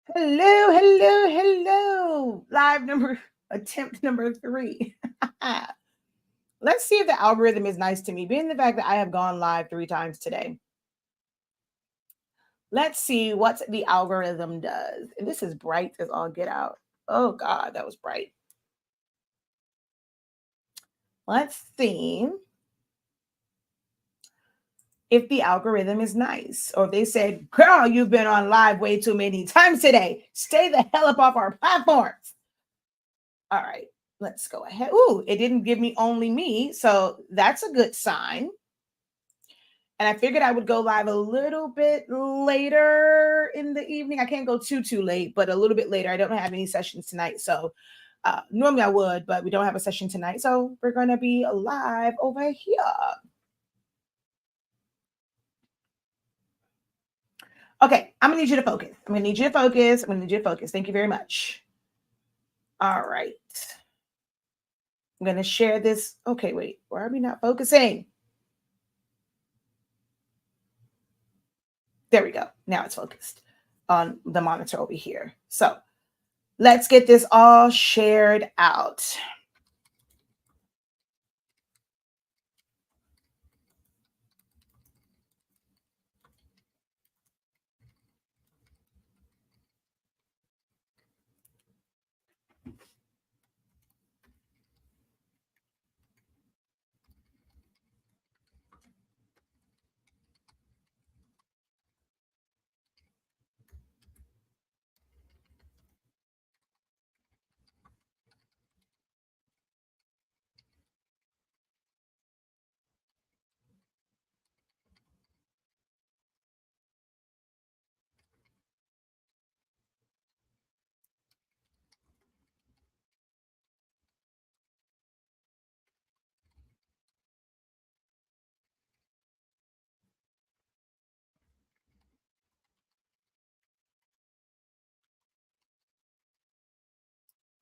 Hello, hello, hello. Attempt number 3. Let's see if the algorithm is nice to me, being the fact that I have gone live 3 times today. Let's see what the algorithm does. And this is bright as all get out. Oh, God, that was bright. Let's see if the algorithm is nice, or if they said, girl, you've been on live way too many times today. Stay the hell up off our platforms. All right, let's go ahead. Ooh, it didn't give me only me. So that's a good sign. And I figured I would go live a little bit later in the evening. I can't go too late, but a little bit later. I don't have any sessions tonight. So normally I would, but we don't have a session tonight. So we're going to be live over here. Okay, I'm gonna need you to focus. I'm gonna need you to focus. I'm gonna need you to focus. Thank you very much. All right. I'm gonna share this. Okay, wait. Why are we not focusing? There we go. Now it's focused on the monitor over here. So let's get this all shared out.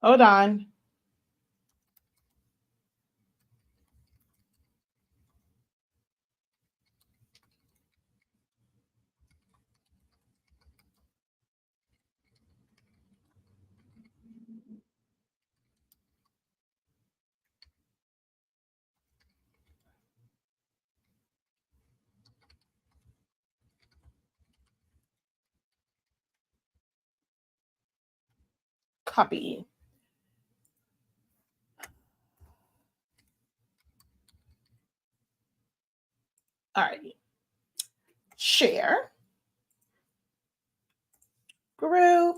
Hold on. Copy. All right. Share. Group.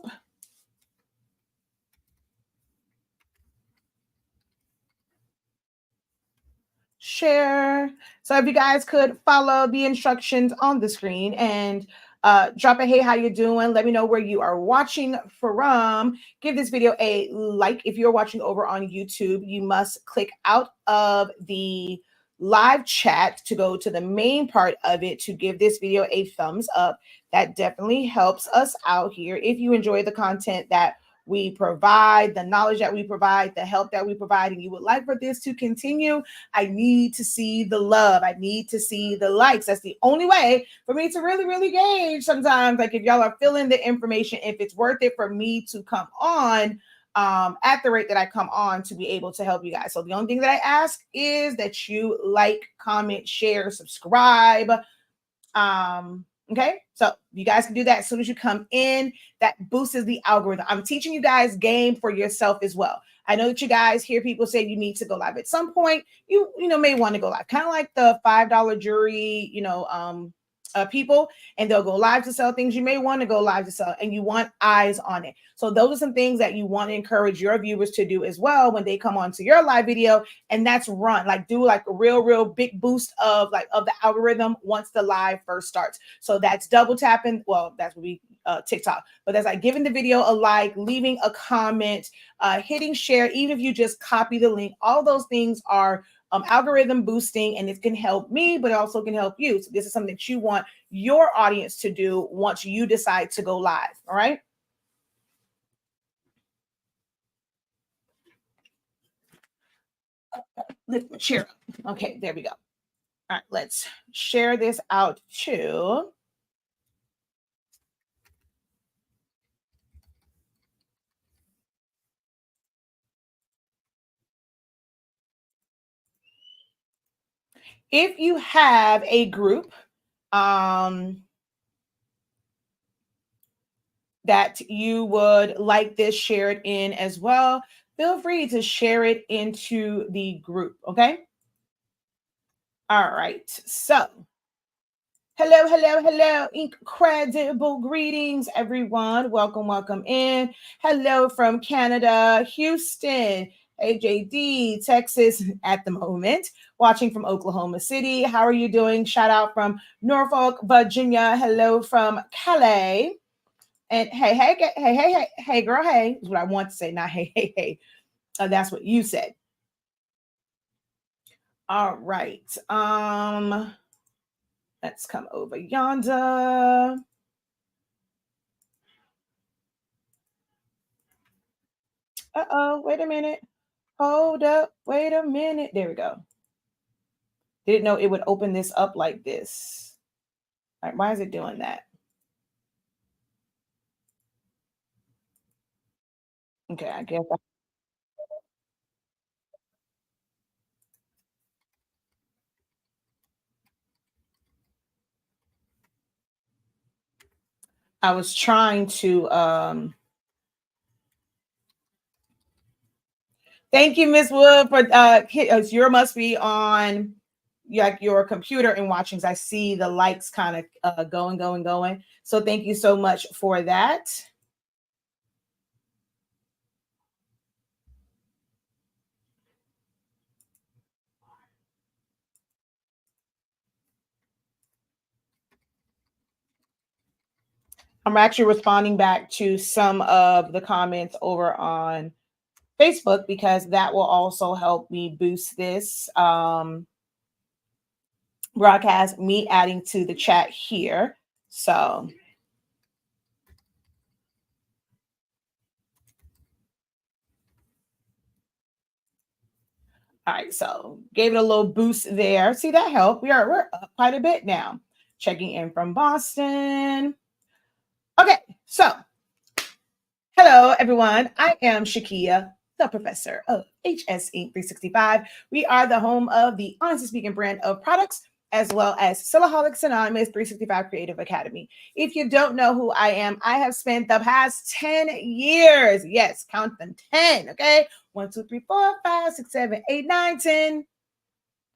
Share. So if you guys could follow the instructions on the screen and drop a hey, how you doing? Let me know where you are watching from. Give this video a like. If you're watching over on YouTube, you must click out of the live chat to go to the main part of it to give this video a thumbs up. That definitely helps us out here. If you enjoy the content that we provide, the knowledge that we provide, the help that we provide, and you would like for this to continue, I need to see the love. I need to see the likes. That's the only way for me to really gauge sometimes. Like if y'all are feeling the information, if it's worth it for me to come on at the rate that I come on to be able to help you guys. So the only thing that I ask is that you like, comment, share, subscribe. Okay, so you guys can do that as soon as you come in. That boosts the algorithm. I'm teaching you guys game for yourself as well. I know that you guys hear people say you need to go live at some point. You may want to go live, kind of like the $5 jury, people, and they'll go live to sell things. You may want to go live to sell, and you want eyes on it. So those are some things that you want to encourage your viewers to do as well when they come onto your live video, and that's run like do like a real big boost of the algorithm once the live first starts. So that's double tapping. Well, that's what we TikTok, but that's like giving the video a like, leaving a comment, hitting share, even if you just copy the link. All those things are algorithm boosting, and it can help me, but it also can help you. So this is something that you want your audience to do once you decide to go live. All right. Lift my chair up. Okay, there we go. All right, let's share this out too. If you have a group that you would like this shared in as well, feel free to share it into the group. Okay. All right. So, hello, hello, hello. Incredible greetings, everyone. Welcome, welcome in. Hello from Canada, Houston, AJD, Texas at the moment. Watching from Oklahoma City. How are you doing? Shout out from Norfolk, Virginia. Hello from Calais. And hey, hey, hey, hey, hey, hey, girl, hey, is what I want to say, not hey, hey, hey. That's what you said. All right. Let's come over yonder. Uh-oh, wait a minute. Hold up, wait a minute. There we go. Didn't know it would open this up like this. All right, why is it doing that? Okay, I guess I was trying to thank you, Miss Wood, for your must be on like your computer and watching. I see the lights kind of going. So thank you so much for that. I'm actually responding back to some of the comments over on Facebook because that will also help me boost this broadcast, me adding to the chat here. So, all right, so gave it a little boost there. See, that helped. We're up quite a bit now. Checking in from Boston. Okay, so hello, everyone. I am Shakia, the professor of HS Inc. 365. We are the home of the Honestly Speaking brand of products, as well as Silaholics Anonymous 365 Creative Academy. If you don't know who I am, I have spent the past 10 years, yes, count them 10, okay? 1, 2, 3, 4, 5, 6, 7, 8, 9, 10.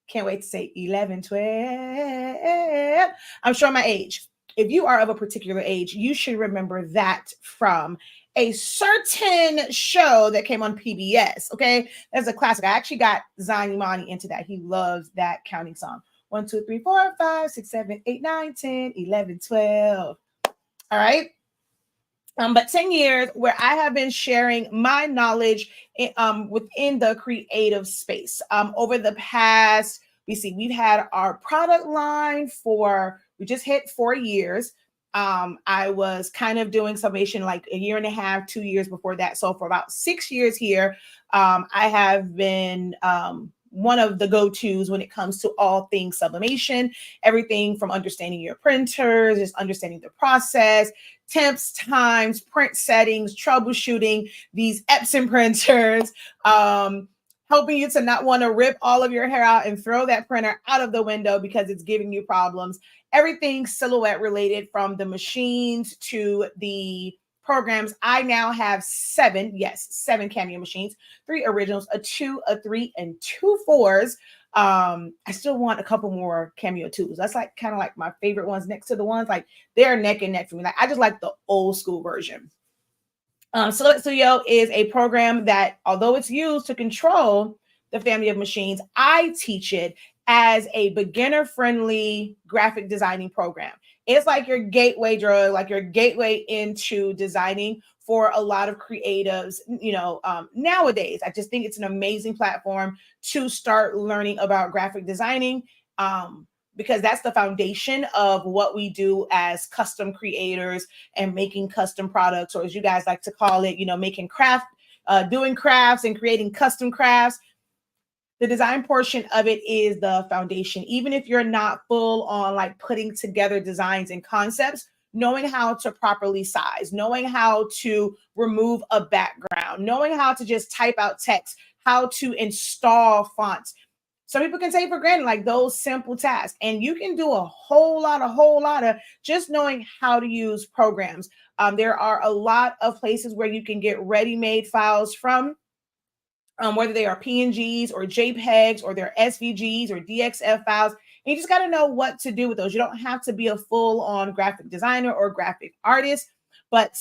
Can't wait to say 11, 12. I'm showing my age. If you are of a particular age, you should remember that from a certain show that came on PBS. Okay. That's a classic. I actually got Zion Imani into that. He loves that counting song. 1, 2, 3, 4, 5, 6, 7, 8, 9, 10, 11, 12. All right. But 10 years where I have been sharing my knowledge within the creative space. Over the past, we've had our product line we just hit 4 years. I was kind of doing summation like a year and a half, 2 years before that. So for about 6 years here, I have been one of the go-tos when it comes to all things sublimation, everything from understanding your printers, just understanding the process, temps, times, print settings, troubleshooting these Epson printers, helping you to not want to rip all of your hair out and throw that printer out of the window because it's giving you problems. Everything silhouette related, from the machines to the programs. I now have 7 Cameo machines, 3 originals, a 2, a 3, and 2 4s. I still want a couple more Cameo 2s. That's like kind of like my favorite ones next to the ones like they're neck and neck for me. Like I just like the old school version. Silhouette Studio is a program that, although it's used to control the family of machines, I teach it as a beginner-friendly graphic designing program. It's like your gateway drug, like your gateway into designing for a lot of creatives. Nowadays, I just think it's an amazing platform to start learning about graphic designing. Because that's the foundation of what we do as custom creators and making custom products, or as you guys like to call it, making doing crafts and creating custom crafts. The design portion of it is the foundation. Even if you're not full on like putting together designs and concepts, knowing how to properly size, knowing how to remove a background, knowing how to just type out text, how to install fonts, some people can take for granted like those simple tasks, and you can do a whole lot of just knowing how to use programs. There are a lot of places where you can get ready-made files from, whether they are PNGs or JPEGs or they're SVGs or DXF files. And you just got to know what to do with those. You don't have to be a full-on graphic designer or graphic artist, but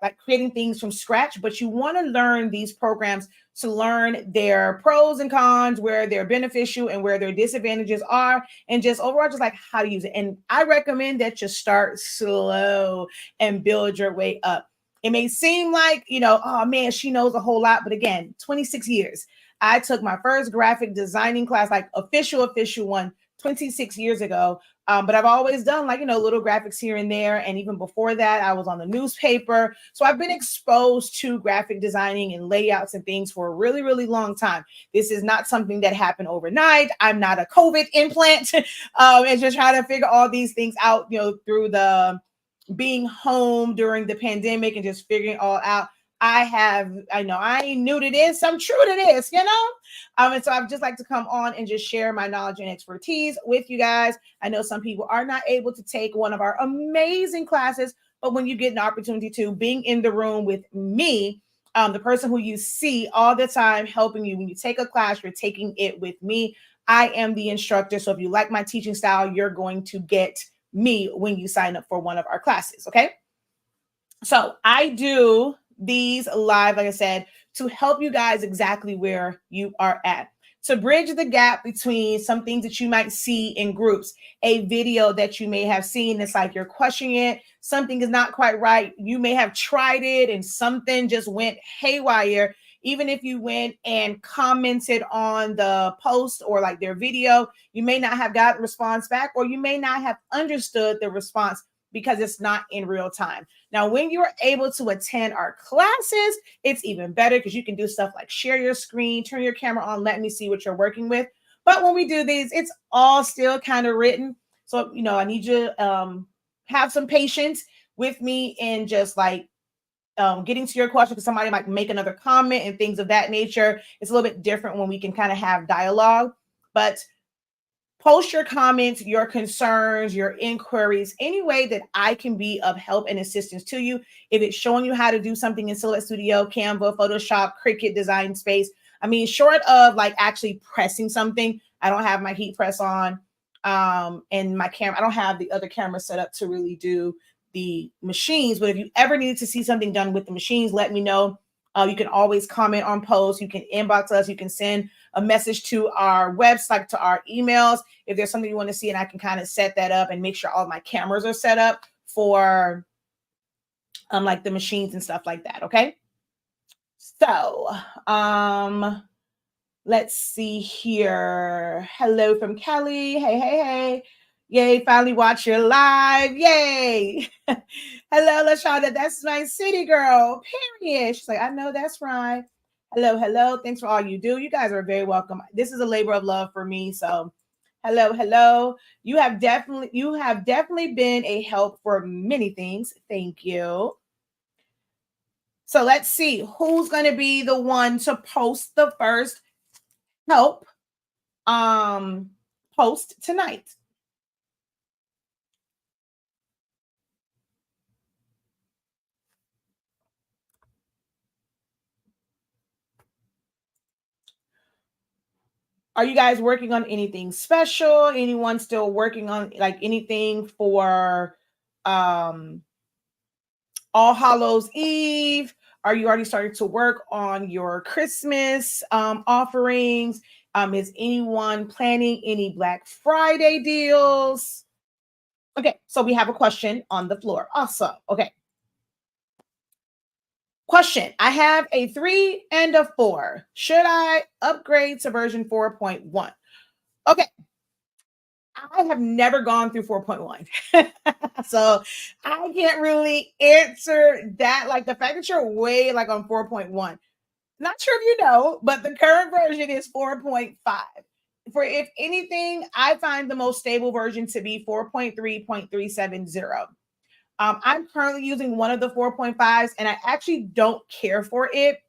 like creating things from scratch. But you want to learn these programs to learn their pros and cons, where they're beneficial and where their disadvantages are, and just overall just like how to use it. And I recommend that you start slow and build your way up. It may seem like, oh man, she knows a whole lot. But again, 26 years. I took my first graphic designing class, like official one, 26 years ago. But I've always done like, little graphics here and there. And even before that, I was on the newspaper. So I've been exposed to graphic designing and layouts and things for a really, really long time. This is not something that happened overnight. I'm not a COVID implant and just trying to figure all these things out, through the being home during the pandemic and just figuring it all out. I ain't new to this. I'm true to this, and so I'd just like to come on and just share my knowledge and expertise with you guys. I know some people are not able to take one of our amazing classes, but when you get an opportunity to being in the room with me, the person who you see all the time helping you, when you take a class, you're taking it with me. I am the instructor. So if you like my teaching style, you're going to get me when you sign up for one of our classes. Okay. So I do these live, like I said, to help you guys exactly where you are at, to bridge the gap between some things that you might see in groups, a video that you may have seen. It's like you're questioning it. Something is not quite right. You may have tried it and something just went haywire. Even if you went and commented on the post or like their video, you may not have gotten response back, or you may not have understood the response because it's not in real time. Now, when you're able to attend our classes, it's even better because you can do stuff like share your screen, turn your camera on, let me see what you're working with. But when we do these, it's all still kind of written. So, I need you to have some patience with me and just like getting to your question, because somebody might make another comment and things of that nature. It's a little bit different when we can kind of have dialogue. But post your comments, your concerns, your inquiries, any way that I can be of help and assistance to you. If it's showing you how to do something in Silhouette Studio, Canva, Photoshop, Cricut, Design Space, I mean, short of like actually pressing something, I don't have my heat press on, and my camera, I don't have the other camera set up to really do the machines. But if you ever needed to see something done with the machines, let me know. You can always comment on posts. You can inbox us. You can send a message to our website, to our emails, if there's something you want to see, and I can kind of set that up and make sure all my cameras are set up for like the machines and stuff like that. Okay. So let's see here. Hello from Kelly. Hey. Yay, finally watch your live. Yay. Hello, LaShonda. That's my city girl. Period. She's like, I know that's right. Hello. Thanks for all you do. You guys are very welcome. This is a labor of love for me. So hello. You have definitely been a help for many things. Thank you. So let's see who's going to be the one to post the first help post tonight. Are you guys working on anything special? Anyone still working on like anything for All Hallows Eve? Are you already starting to work on your Christmas offerings? Is anyone planning any Black Friday deals? Okay, so we have a question on the floor. Awesome. Okay. Question. I have a 3 and a 4. Should I upgrade to version 4.1? Okay. I have never gone through 4.1. So I can't really answer that. Like the fact that you're way like on 4.1. Not sure if you know, but the current version is 4.5. For if anything, I find the most stable version to be 4.3.370. I'm currently using one of the 4.5s, and I actually don't care for it.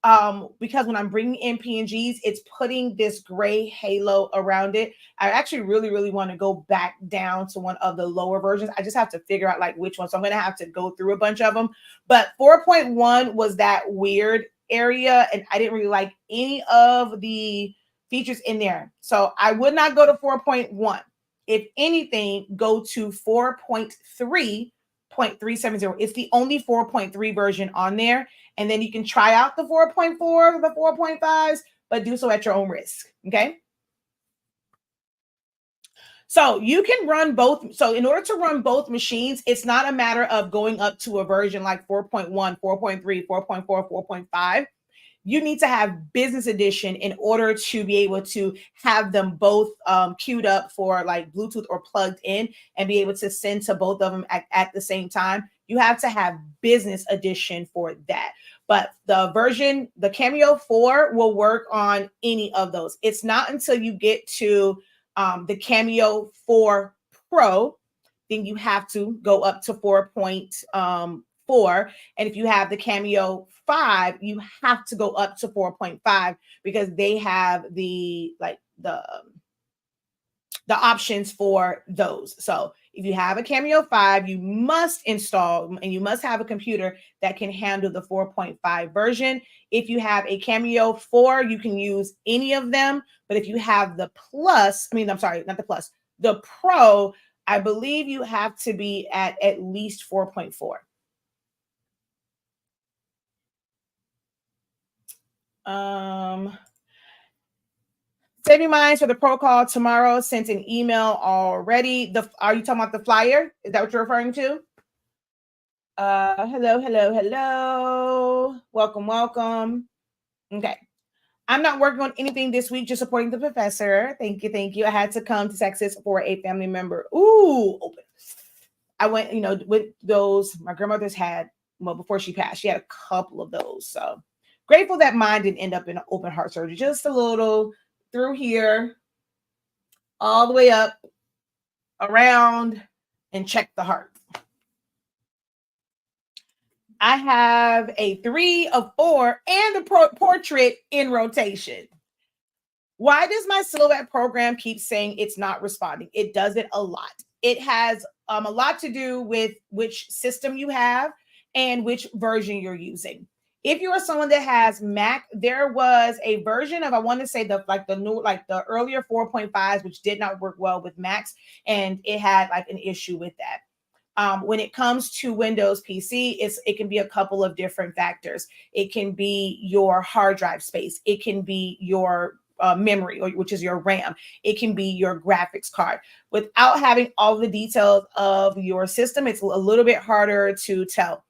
because when I'm bringing in PNGs, it's putting this gray halo around it. I actually really, really want to go back down to one of the lower versions. I just have to figure out like which one. So I'm going to have to go through a bunch of them. But 4.1 was that weird area, and I didn't really like any of the features in there. So I would not go to 4.1. If anything, go to 4.3.370. It's the only 4.3 version on there. And then you can try out the 4.4, the 4.5s, but do so at your own risk. Okay. So you can run both. So in order to run both machines, it's not a matter of going up to a version like 4.1, 4.3, 4.4, 4.5. You need to have business edition in order to be able to have them both queued up for like Bluetooth or plugged in and be able to send to both of them at the same time. You have to have business edition for that. But the version, the Cameo 4 will work on any of those. It's not until you get to the Cameo 4 Pro, then you have to go up to 4.4. And if you have the Cameo 5, you have to go up to 4.5 because they have the options for those. So if you have a Cameo 5, you must install and you must have a computer that can handle the 4.5 version. If you have a Cameo 4, you can use any of them. But if you have the Plus, I'm sorry, not the Plus, the Pro, I believe you have to be at least 4.4. Saving minds for the pro call tomorrow. Sent an email already. Are you talking about the flyer? Is that what you're referring to? Hello. Welcome. Okay. I'm not working on anything this week, just supporting the professor. Thank you. I had to come to Texas for a family member. Ooh, open. I went, with those. My grandmother's had, before she passed, she had a couple of those. So grateful that mine didn't end up in an open heart surgery. Just a little through here, all the way up, around, and check the heart. I have a 3, a 4, and a portrait in rotation. Why does my silhouette program keep saying it's not responding? It does it a lot. It has a lot to do with which system you have and which version you're using. If you are someone that has Mac, there was a version of, I want to say the earlier 4.5s, which did not work well with Macs, and it had like an issue with that. When it comes to Windows PC, it can be a couple of different factors. It can be your hard drive space. It can be your memory, which is your RAM. It can be your graphics card. Without having all the details of your system, it's a little bit harder to tell.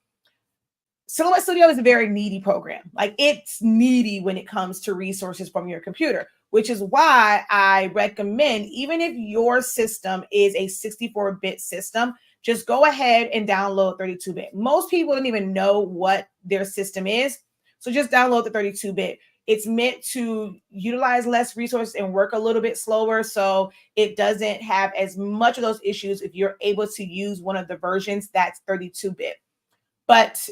Silhouette Studio is a very needy program. Like, it's needy when it comes to resources from your computer, which is why I recommend, even if your system is a 64-bit system, just go ahead and download 32-bit. Most people don't even know what their system is. So just download the 32-bit. It's meant to utilize less resources and work a little bit slower. So it doesn't have as much of those issues if you're able to use one of the versions that's 32-bit. But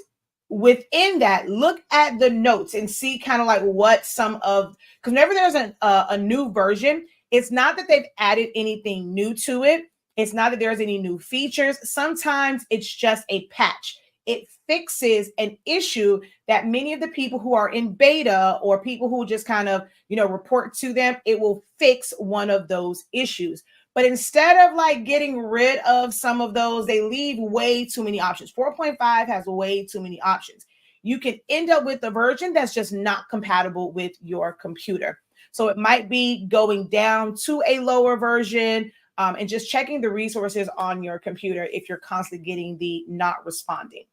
within that, look at the notes and see kind of like what some of, because whenever there's a new version, it's not that they've added anything new to it. It's not that there's any new features. Sometimes it's just a patch. It fixes an issue that many of the people who are in beta or people who just kind of, report to them, it will fix one of those issues. But instead of like getting rid of some of those, they leave way too many options. 4.5 has way too many options. You can end up with a version that's just not compatible with your computer. So it might be going down to a lower version, and just checking the resources on your computer if you're constantly getting the not responding.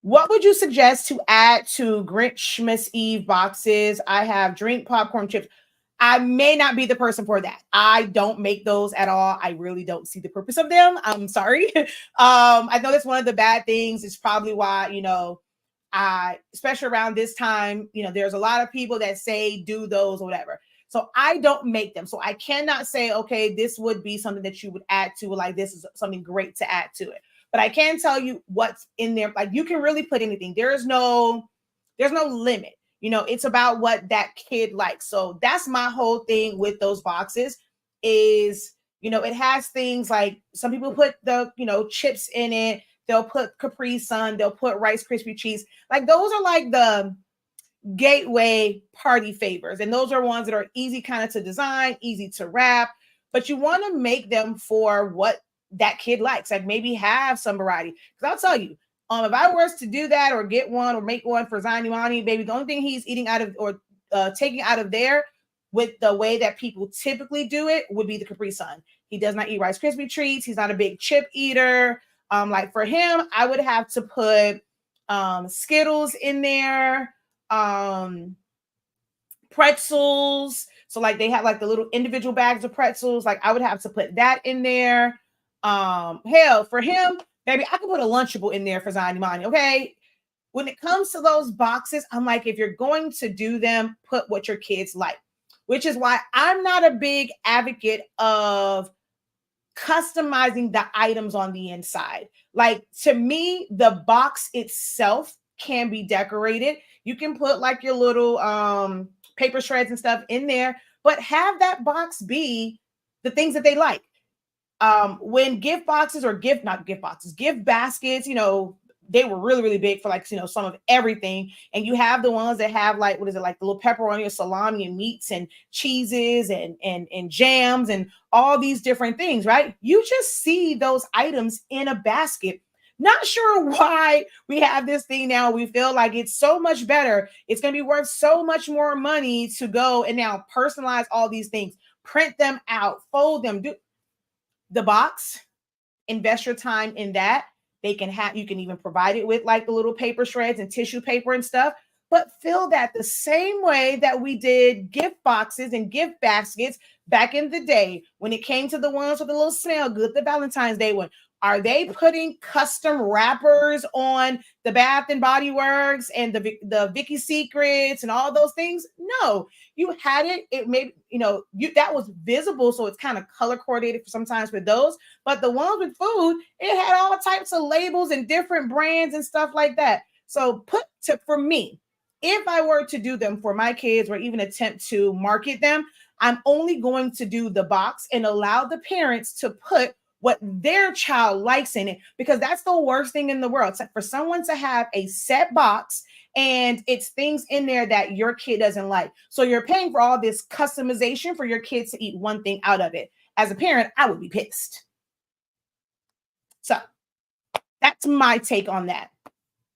What would you suggest to add to Grinchmas Eve boxes? I have drink, popcorn, chips. I may not be the person for that. I don't make those at all. I really don't see the purpose of them. I'm sorry. I know that's one of the bad things. It's probably why, especially around this time, there's a lot of people that say do those or whatever. So I don't make them. So I cannot say, okay, this would be something that you would add to, like this is something great to add to it. But I can tell you what's in there. Like you can really put anything. There's no limit. It's about what that kid likes. So that's my whole thing with those boxes is, it has things like some people put the, chips in it. They'll put Capri Sun. They'll put Rice Krispie treats. Like those are like the gateway party favors. And those are ones that are easy kind of to design, easy to wrap, but you want to make them for what that kid likes. Like maybe have some variety. Because I'll tell you, if I was to do that or get one or make one for Zion Imani, baby, the only thing he's eating out of or taking out of there with the way that people typically do it would be the Capri Sun. He does not eat Rice Krispie treats. He's not a big chip eater. Like for him, I would have to put Skittles in there, pretzels. So like they have like the little individual bags of pretzels. Like I would have to put that in there. Hell, for him, baby, I could put a Lunchable in there for Zion Imani. Okay. When it comes to those boxes, I'm like, if you're going to do them, put what your kids like, which is why I'm not a big advocate of customizing the items on the inside. Like to me, the box itself can be decorated. You can put like your little paper shreds and stuff in there, but have that box be the things that they like. When gift boxes or gift baskets, they were really, really big for like, some of everything. And you have the ones that have like, what is it, like the little pepperoni or salami and meats and cheeses and jams and all these different things, right? You just see those items in a basket. Not sure why we have this thing now. We feel like it's so much better. It's going to be worth so much more money to go and now personalize all these things, print them out, fold them, do the box, invest your time in that. You can even provide it with like the little paper shreds and tissue paper and stuff, but fill that the same way that we did gift boxes and gift baskets back in the day when it came to the ones with the little smell good, the Valentine's Day one. Are they putting custom wrappers on the Bath and Body Works and the Vicky Secrets and all those things? No, you had it. It made, that was visible. So it's kind of color coordinated for sometimes with those. But the ones with food, it had all types of labels and different brands and stuff like that. So for me, if I were to do them for my kids or even attempt to market them, I'm only going to do the box and allow the parents to put what their child likes in it, because that's the worst thing in the world. So for someone to have a set box and it's things in there that your kid doesn't like. So you're paying for all this customization for your kids to eat one thing out of it. As a parent, I would be pissed. So that's my take on that.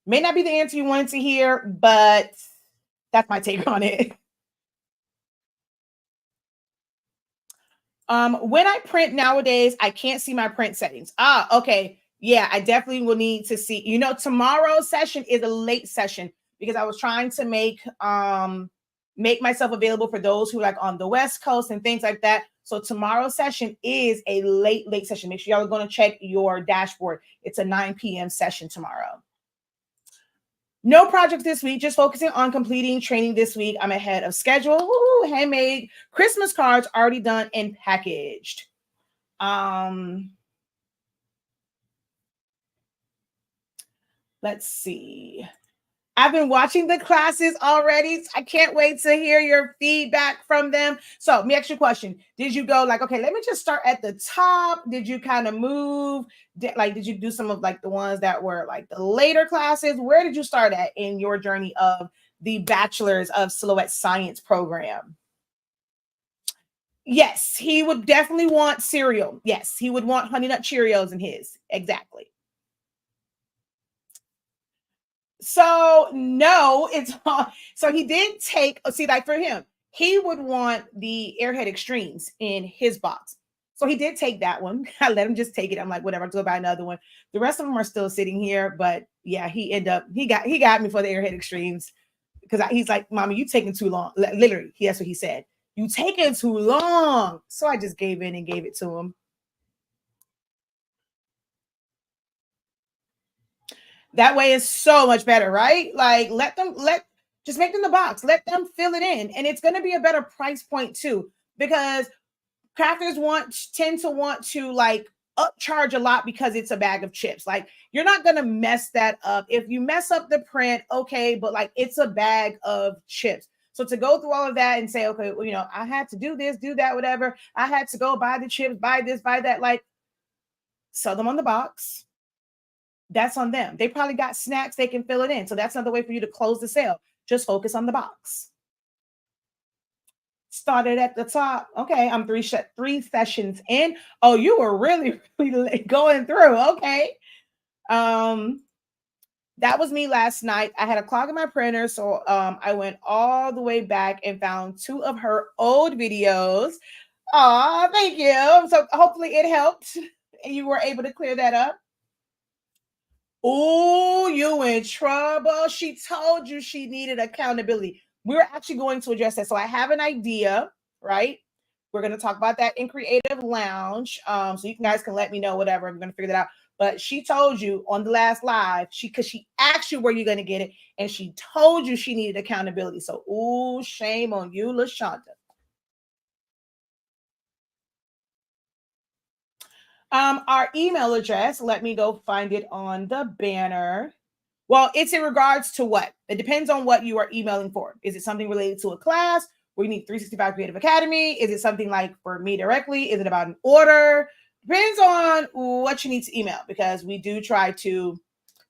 May not be the answer you wanted to hear, but that's my take on it. When I print nowadays, I can't see my print settings. Okay. Yeah, I definitely will need to see. Tomorrow's session is a late session because I was trying to make myself available for those who like on the West Coast and things like that. So tomorrow's session is a late session. Make sure y'all are going to check your dashboard. It's a 9 p.m. session tomorrow. No projects this week, just focusing on completing training this week. I'm ahead of schedule. Woo, handmade Christmas cards already done and packaged. Let's see. I've been watching the classes already. I can't wait to hear your feedback from them. So let me ask you a question. Did you go like, okay, let me just start at the top? Did you kind of move? Did you do some of like the ones that were like the later classes? Where did you start at in your journey of the Bachelors of Silhouette Science program? Yes, he would definitely want cereal. Yes, he would want Honey Nut Cheerios in his. Exactly. So no, so he did take, like for him, he would want the Airhead Extremes in his box. So he did take that one. I let him just take it. I'm like, whatever, I'll go buy another one. The rest of them are still sitting here, but yeah, he got me for the Airhead Extremes because he's like, Mommy, you taking too long. Literally, that's what he said. You taking too long. So I just gave in and gave it to him. That way is so much better, right? Like let Just make them the box. Let them fill it in. And it's going to be a better price point too, because crafters tend to want to like upcharge a lot because it's a bag of chips. Like you're not going to mess that up. If you mess up the print, okay, but like it's a bag of chips. So to go through all of that and say, okay, well, you know, I had to do this, do that, whatever. I had to go buy the chips, buy this, buy that. Like sell them on the box. That's on them. They probably got snacks, they can fill it in. So that's another way for you to close the sale. Just focus on the box. Started at the top. Okay, I'm three sessions in. Oh, you were really, really going through. Okay. That was me last night. I had a clog in my printer, so I went all the way back and found 2 of her old videos. Aw, thank you. So hopefully it helped and you were able to clear that up. Oh, you in trouble. She told you she needed accountability. We're actually going to address that. So I have an idea, right? We're going to talk about that in Creative Lounge. So you guys can let me know, whatever. I'm going to figure that out. But she told you on the last live, because she asked you where you're going to get it, and she told you she needed accountability. So, ooh, shame on you, LaShonda. Our email address, let me go find it on the banner. Well, it's in regards to what? It depends on what you are emailing for. Is it something related to a class where you need 365 Creative Academy? Is it something like for me directly? Is it about an order? Depends on what you need to email, because we do try to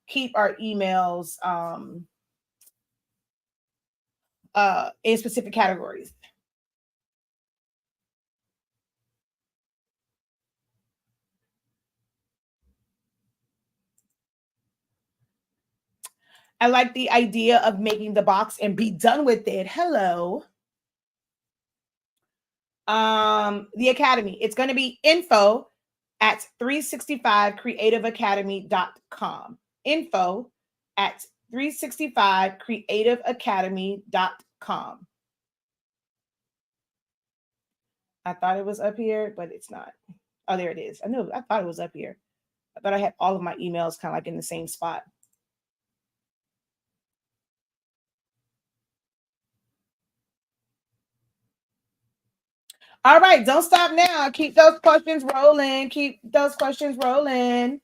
keep our emails in specific categories. I like the idea of making the box and be done with it. Hello. The Academy. It's going to be info at 365creativeacademy.com. Info at 365creativeacademy.com. I thought it was up here, but it's not. Oh, there it is. I thought it was up here. I thought I had all of my emails kind of like in the same spot. All right, don't stop now. Keep those questions rolling. Keep those questions rolling.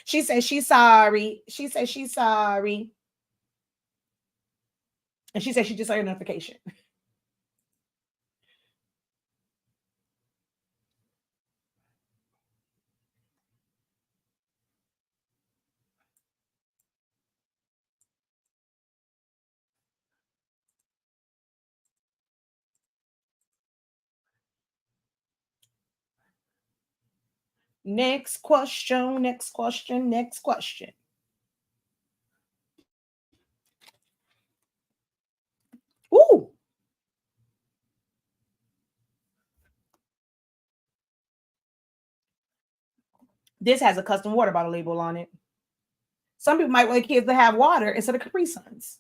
She said she's sorry. She said she's sorry. And she said she just saw your notification. Next question, next question, next question. Ooh. This has a custom water bottle label on it. Some people might want kids to have water instead of Capri Suns.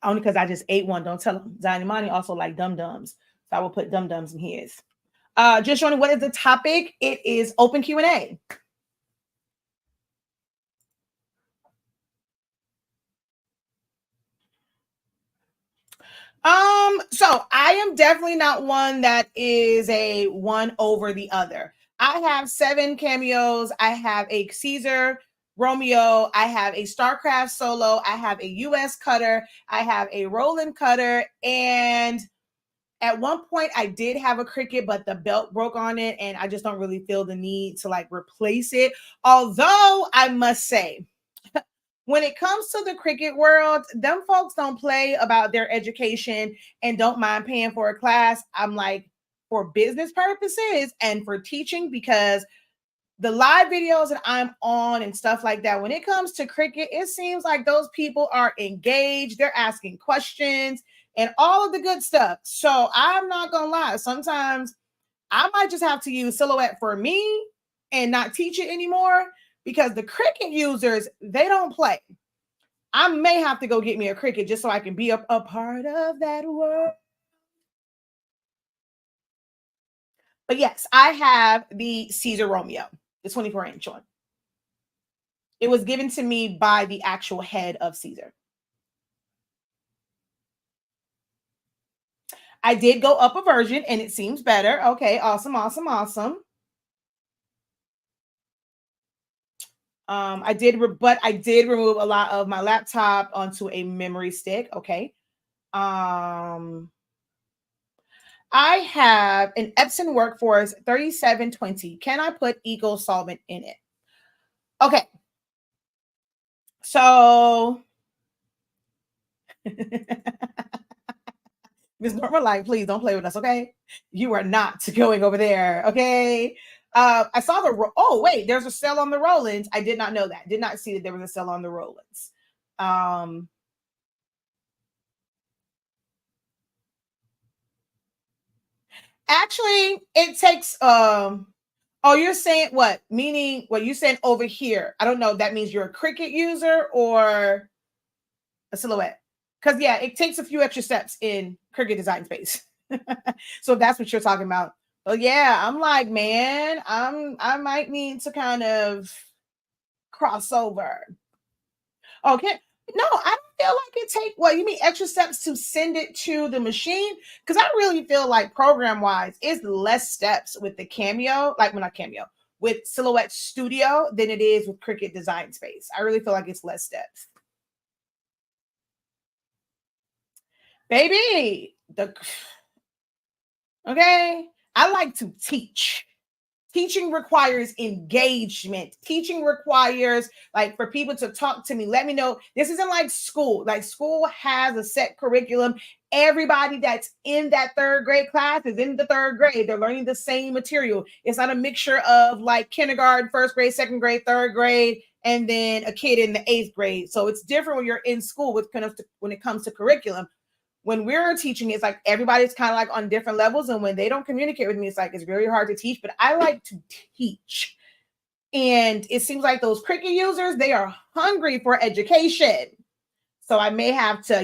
Only because I just ate one. Don't tell them. Zanimani also like dum dums, so I will put dum dums in his. Just showing what is the topic. It is open Q&A. So I am definitely not one that is a one over the other. I have 7 cameos. I have a Caesar Romeo. I have a StarCraft solo. I have a US cutter. I have a Roland cutter. And at one point I did have a Cricut, but the belt broke on it. And I just don't really feel the need to like replace it. Although I must say, when it comes to the Cricut world, them folks don't play about their education and don't mind paying for a class. I'm like, for business purposes and for teaching, because the live videos that I'm on and stuff like that, when it comes to Cricut, it seems like those people are engaged. They're asking questions and all of the good stuff. So I'm not going to lie. Sometimes I might just have to use Silhouette for me and not teach it anymore, because the Cricut users, they don't play. I may have to go get me a Cricut just so I can be a part of that world. But yes, I have the Caesar Romeo, the 24-inch one. It was given to me by the actual head of Caesar. I did go up a version and it seems better. Okay, awesome, awesome, awesome. But I did remove a lot of my laptop onto a memory stick. Okay. I have an Epson Workforce 3720. Can I put Eco Solvent in it? Okay. So Miss Norma, like, please don't play with us, okay? You are not going over there, okay? I saw oh wait, there's a sale on the Rollins. I did not know that. Did not see that there was a sale on the Rollins. Actually, it takes oh, you're saying what? Meaning what you saying over here? I don't know if that means you're a Cricut user or a Silhouette. Because yeah, it takes a few extra steps in Cricut Design Space. So if that's what you're talking about. Oh yeah, I'm like, man, I might need to kind of cross over. Okay. No, I don't feel like it take what you mean extra steps to send it to the machine. Because I really feel like program wise, it's less steps with the Cameo, like well, not Cameo, with Silhouette Studio than it is with Cricut Design Space. I really feel like it's less steps. Baby, okay. I like to teach. Teaching requires engagement. Teaching requires like for people to talk to me. Let me know. This isn't like school. Like school has a set curriculum. Everybody that's in that third grade class is in the third grade. They're learning the same material. It's not a mixture of like kindergarten, first grade, second grade, third grade, and then a kid in the eighth grade. So it's different when you're in school when it comes to curriculum. When we're teaching, it's like everybody's kind of like on different levels. And when they don't communicate with me, it's like it's very hard to teach, but I like to teach. And it seems like those Cricut users, they are hungry for education. So I may have to,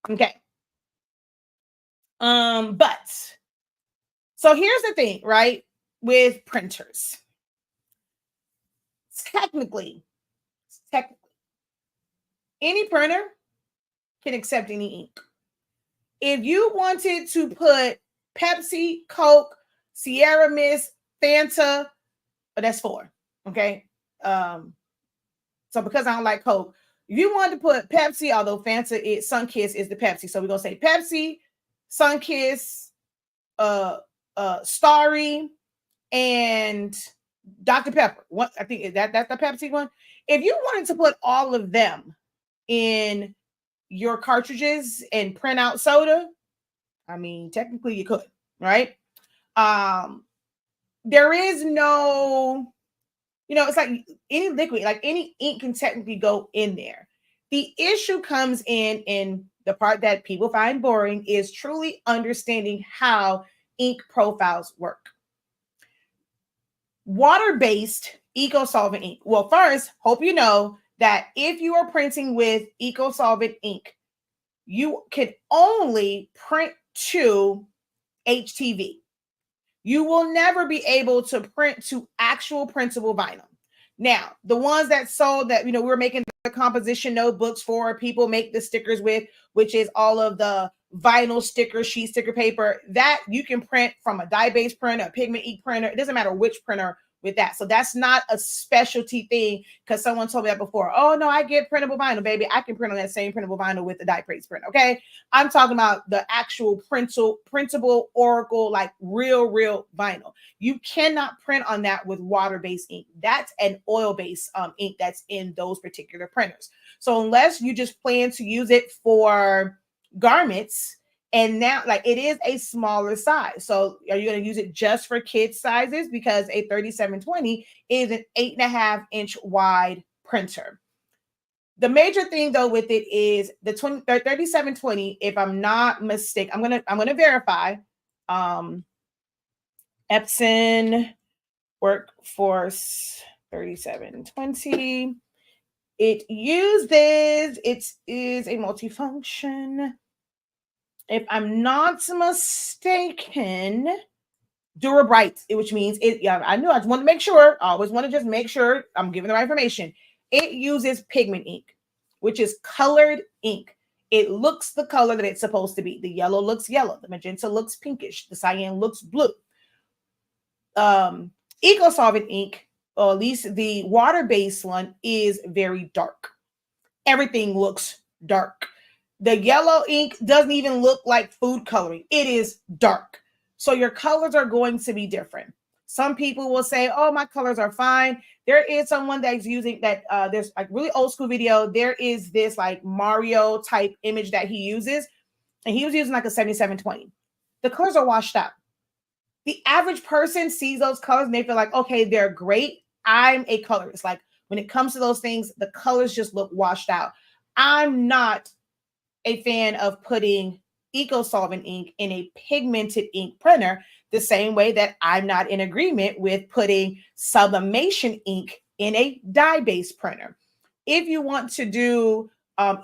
okay. But so here's the thing, right? With printers. Technically, any printer can accept any ink. If you wanted to put Pepsi, Coke, Sierra Mist, Fanta, but that's 4. Okay. So because I don't like Coke, if you wanted to put Pepsi, although Fanta is Sunkiss is the Pepsi. So we're gonna say Pepsi, Sunkiss, Starry, and Dr. Pepper. What I think that's the Pepsi one. If you wanted to put all of them in your cartridges and print out soda, I mean, technically you could, right? There is no, it's like any liquid, like any ink can technically go in there. The issue comes in the part that people find boring is truly understanding how ink profiles work. Water-based eco-solvent ink. Well, first, hope you know that if you are printing with eco-solvent ink, you can only print to HTV. You will never be able to print to actual printable vinyl. Now, the ones that sold that, we're making the composition notebooks for, people make the stickers with, which is all of the vinyl sticker, sheet sticker paper, that you can print from a dye-based printer, a pigment ink printer. It doesn't matter which printer with that. So that's not a specialty thing because someone told me that before. Oh, no, I get printable vinyl, baby. I can print on that same printable vinyl with the dye-based print, okay? I'm talking about the actual printable Oracle, like real vinyl. You cannot print on that with water-based ink. That's an oil-based ink that's in those particular printers. So unless you just plan to use it for garments, and now like it is a smaller size. So are you going to use it just for kids sizes? Because a 3720 is an 8.5-inch wide printer. The major thing though with it is the 3720, if I'm not mistaken, I'm gonna verify. Epson Workforce 3720. It is a multifunction. If I'm not mistaken, Durabright, which means it. Yeah, I knew. I just want to make sure. I always want to just make sure I'm giving the right information. It uses pigment ink, which is colored ink. It looks the color that it's supposed to be. The yellow looks yellow. The magenta looks pinkish. The cyan looks blue. Eco solvent ink, or at least the water-based one, is very dark. Everything looks dark. The yellow ink doesn't even look like food coloring. It is dark. So your colors are going to be different. Some people will say, oh, my colors are fine. There is someone that's using that. There's like really old school video. There is this like Mario type image that he uses. And he was using like a 7720. The colors are washed out. The average person sees those colors and they feel like, okay, they're great. I'm a colorist. Like when it comes to those things, the colors just look washed out. I'm not a fan of putting eco solvent ink in a pigmented ink printer the same way that I'm not in agreement with putting sublimation ink in a dye-based printer. If you want to do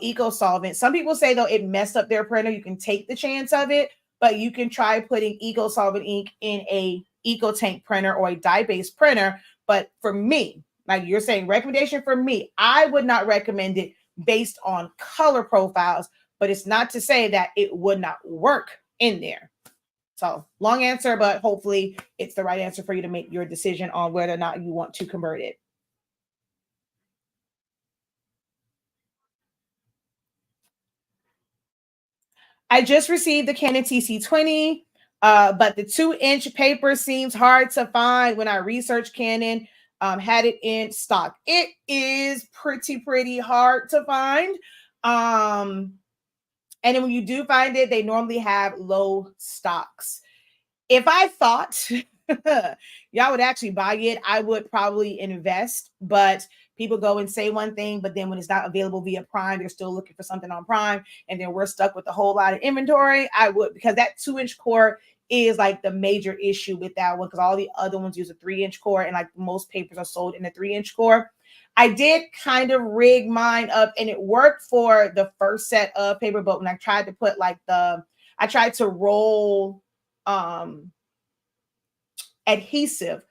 eco solvent, some people say though it messed up their printer. You can take the chance of it, but you can try putting eco solvent ink in a eco tank printer or a dye-based printer. But for me, like you're saying, recommendation for me, I would not recommend it based on color profiles, but it's not to say that it would not work in there. So long answer, but hopefully it's the right answer for you to make your decision on whether or not you want to convert it. I just received the Canon TC20, but the 2-inch paper seems hard to find. When I researched Canon, had it in stock. It is pretty hard to find. And then when you do find it, they normally have low stocks. If I thought y'all would actually buy it, I would probably invest. But people go and say one thing, but then when it's not available via Prime, they're still looking for something on Prime, and then we're stuck with a whole lot of inventory. I would, because that 2-inch core is like the major issue with that one, because all the other ones use a 3-inch core, and like most papers are sold in a 3-inch core. I did kind of rig mine up, and it worked for the first set of paper, but when I tried to put like I tried to roll adhesive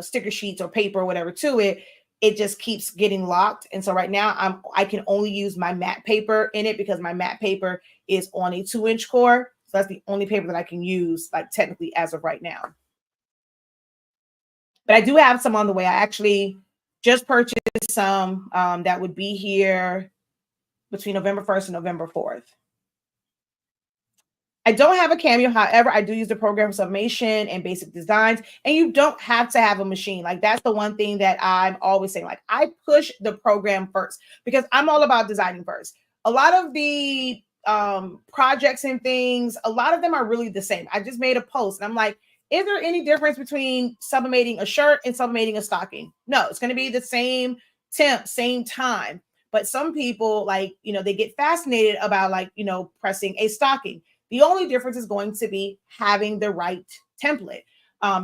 sticker sheets or paper or whatever to it, it just keeps getting locked. And so right now I can only use my matte paper in it, because my matte paper is on a 2-inch core. So that's the only paper that I can use, like technically, as of right now. But I do have some on the way. I actually just purchased some that would be here between November 1st and November 4th. I don't have a Cameo. However, I do use the program Sublimation and basic designs, and you don't have to have a machine. Like that's the one thing that I'm always saying. Like I push the program first, because I'm all about designing first. A lot of the projects and things, a lot of them are really the same. I just made a post and I'm like, is there any difference between sublimating a shirt and sublimating a stocking? No, it's going to be the same temp, same time. But some people, like, they get fascinated about, like, pressing a stocking. The only difference is going to be having the right template.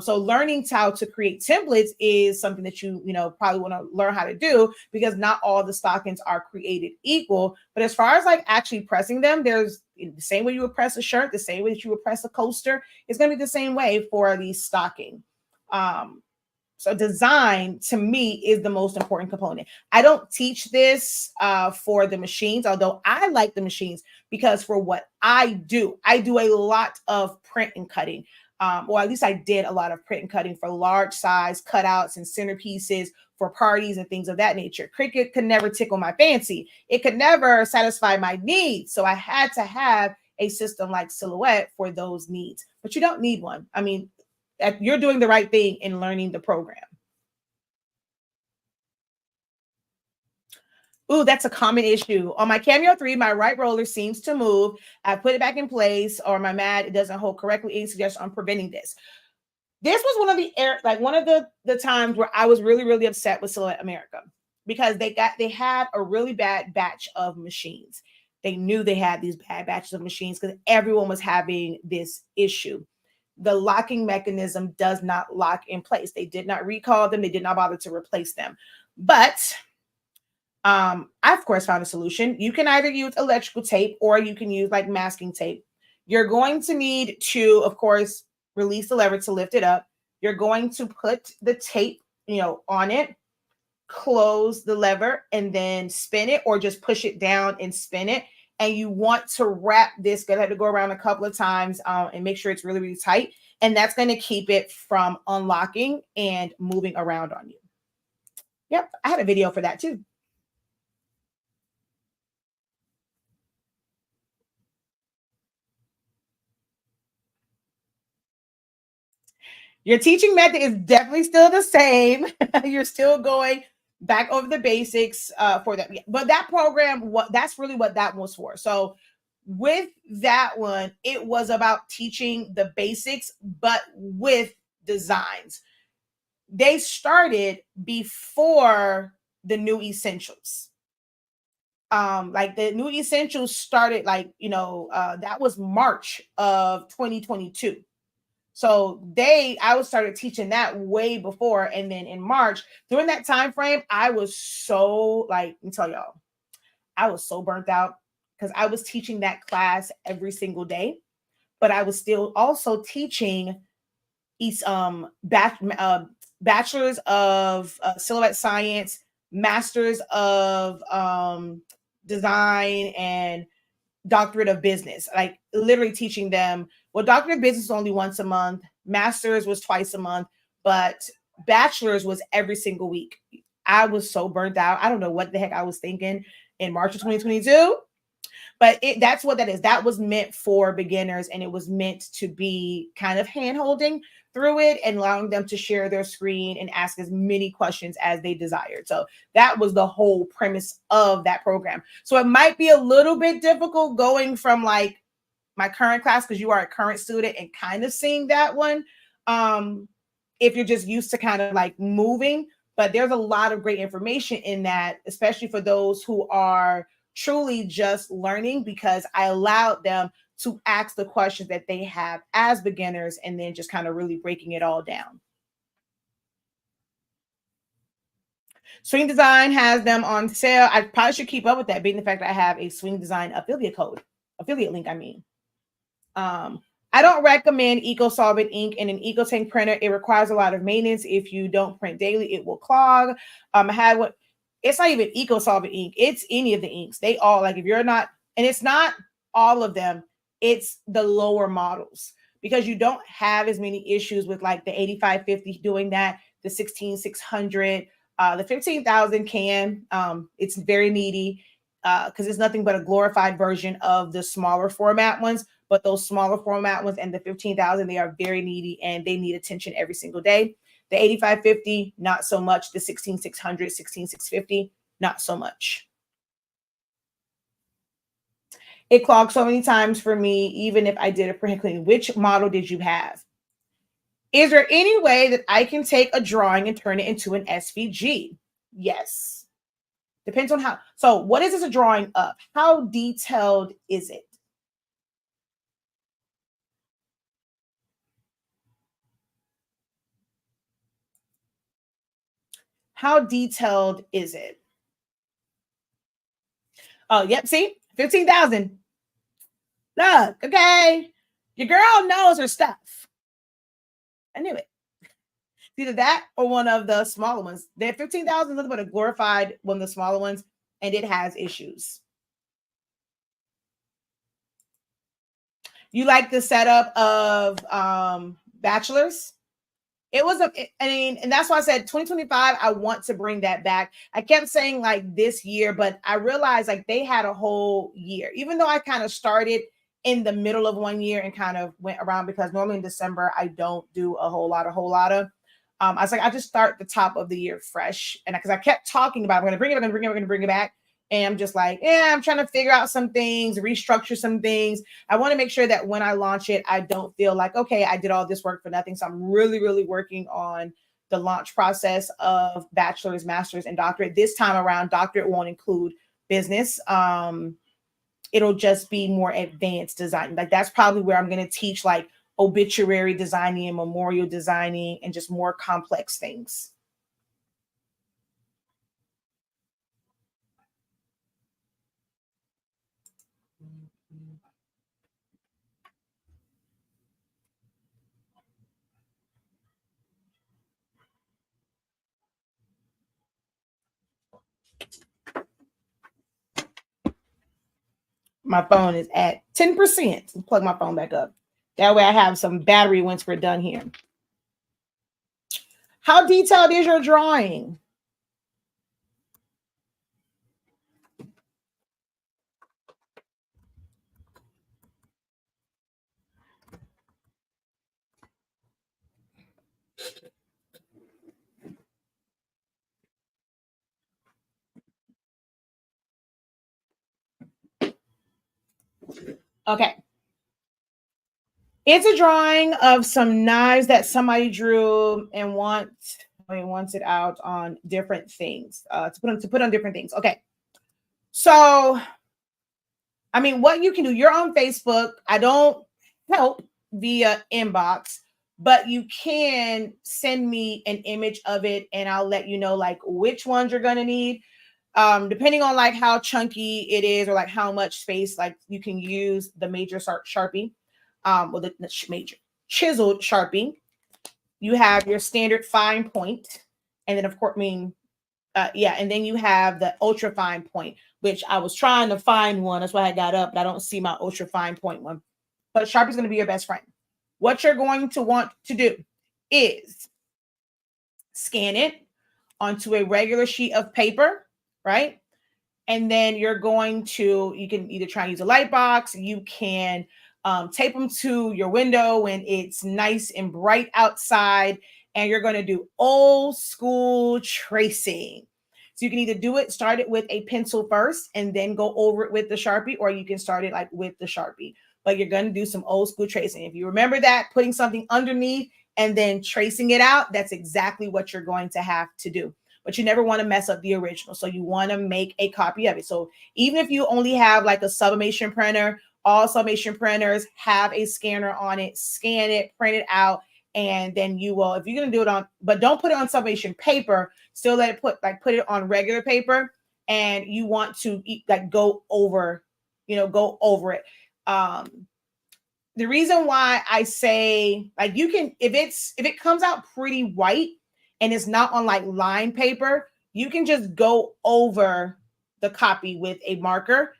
So learning how to create templates is something that you probably want to learn how to do, because not all the stockings are created equal. But as far as like actually pressing them, there's the same way you would press a shirt, the same way that you would press a coaster. It's going to be the same way for the stocking. So design to me is the most important component. I don't teach this for the machines, although I like the machines, because for what I do a lot of print and cutting. Or at least I did a lot of print and cutting for large size cutouts and centerpieces for parties and things of that nature. Cricut could never tickle my fancy. It could never satisfy my needs. So I had to have a system like Silhouette for those needs. But you don't need one. I mean, you're doing the right thing in learning the program. Ooh, that's a common issue. On my Cameo 3, my right roller seems to move. I put it back in place, or my mat, it doesn't hold correctly. Any suggestion on preventing this? This was one of the times where I was really upset with Silhouette America, because they had a really bad batch of machines. They knew they had these bad batches of machines because everyone was having this issue. The locking mechanism does not lock in place. They did not recall them. They did not bother to replace them. But I of course found a solution. You can either use electrical tape or you can use like masking tape. You're going to need to, of course, release the lever to lift it up. You're going to put the tape, on it, close the lever, and then spin it, or just push it down and spin it. And you want to wrap this, gonna have to go around a couple of times and make sure it's really, really tight. And that's going to keep it from unlocking and moving around on you. Yep, I had a video for that too. Your teaching method is definitely still the same. You're still going back over the basics for that. But that program, that's really what that was for. So with that one, it was about teaching the basics, but with designs. They started before the new essentials. Like the new essentials started that was March of 2022. So I started teaching that way before. And then in March, during that time frame, I was so let me tell y'all, I was so burnt out because I was teaching that class every single day, but I was still also teaching bachelor's of silhouette science, master's of design, and doctorate of business, like literally teaching them. Well, doctorate of business was only once a month, master's was twice a month, but bachelor's was every single week. I was so burnt out. I don't know what the heck I was thinking in March of 2022, but that's what that is. That was meant for beginners, and it was meant to be kind of hand-holding through it and allowing them to share their screen and ask as many questions as they desired. So that was the whole premise of that program. So it might be a little bit difficult going from like my current class, because you are a current student, and kind of seeing that one if you're just used to kind of like moving. But there's a lot of great information in that, especially for those who are truly just learning, because I allowed them to ask the questions that they have as beginners and then just kind of really breaking it all down. Swing Design has them on sale. I probably should keep up with that, being the fact that I have a Swing Design affiliate link. I don't recommend eco-solvent ink in an eco-tank printer. It requires a lot of maintenance. If you don't print daily, it will clog. I had what it's not even eco-solvent ink. It's any of the inks. They all, like, if you're not, and it's not all of them, it's the lower models, because you don't have as many issues with like the 8550 doing that, the 16600, the 15,000 can. It's very needy because it's nothing but a glorified version of the smaller format ones. But those smaller format ones and the 15,000, they are very needy and they need attention every single day. The 8550, not so much. The 16600, 16650, not so much. It clogged so many times for me, even if I did a print clean. Which model did you have? Is there any way that I can take a drawing and turn it into an SVG? Yes. Depends on how. So what is this a drawing of? How detailed is it? How detailed is it? Oh, yep. See, 15,000. Look, okay. Your girl knows her stuff. I knew it. Either that or one of the smaller ones. The 15,000 is nothing but a glorified one of the smaller ones, and it has issues. You like the setup of Bachelors? It was and that's why I said 2025, I want to bring that back. I kept saying like this year, but I realized like they had a whole year, even though I kind of started in the middle of one year and kind of went around, because normally in December, I don't do a whole lot of. I was like, I just start the top of the year fresh. And because I kept talking about, I'm going to bring it, we're going to bring it back. And I'm just like, I'm trying to figure out some things, restructure some things. I want to make sure that when I launch it, I don't feel like, okay, I did all this work for nothing. So I'm really, really working on the launch process of bachelor's, master's, and doctorate. This time around, doctorate won't include business. it'll just be more advanced design. Like that's probably where I'm going to teach like obituary designing and memorial designing and just more complex things. My phone is at 10%. Let's plug my phone back up. That way I have some battery once we're done here. How detailed is your drawing? Okay. It's a drawing of some knives that somebody drew and wants it out on different things. To put on different things. Okay. So, I mean, what you can do, you're on Facebook. I don't help via inbox, but you can send me an image of it and I'll let you know like which ones you're gonna need. Depending on like how chunky it is or like how much space, like you can use the major Sharpie, or the major chiseled Sharpie. You have your standard fine point, and then of course, and then you have the ultra fine point, which I was trying to find one. That's why I got up, but I don't see my ultra fine point one. But Sharpie's going to be your best friend. What you're going to want to do is scan it onto a regular sheet of paper, right? And then you can either try and use a light box. You can tape them to your window when it's nice and bright outside. And you're going to do old school tracing. So you can start it with a pencil first and then go over it with the Sharpie, or you can start it like with the Sharpie. But you're going to do some old school tracing. If you remember that, putting something underneath and then tracing it out, that's exactly what you're going to have to do. But you never want to mess up the original. So you want to make a copy of it. So even if you only have like a sublimation printer, all sublimation printers have a scanner on it. Scan it, print it out, and then if you're going to do it on, but don't put it on sublimation paper, still let it put it on regular paper, and you want to go over it. The reason why I say like you can, if it comes out pretty white and it's not on like line paper, you can just go over the copy with a marker.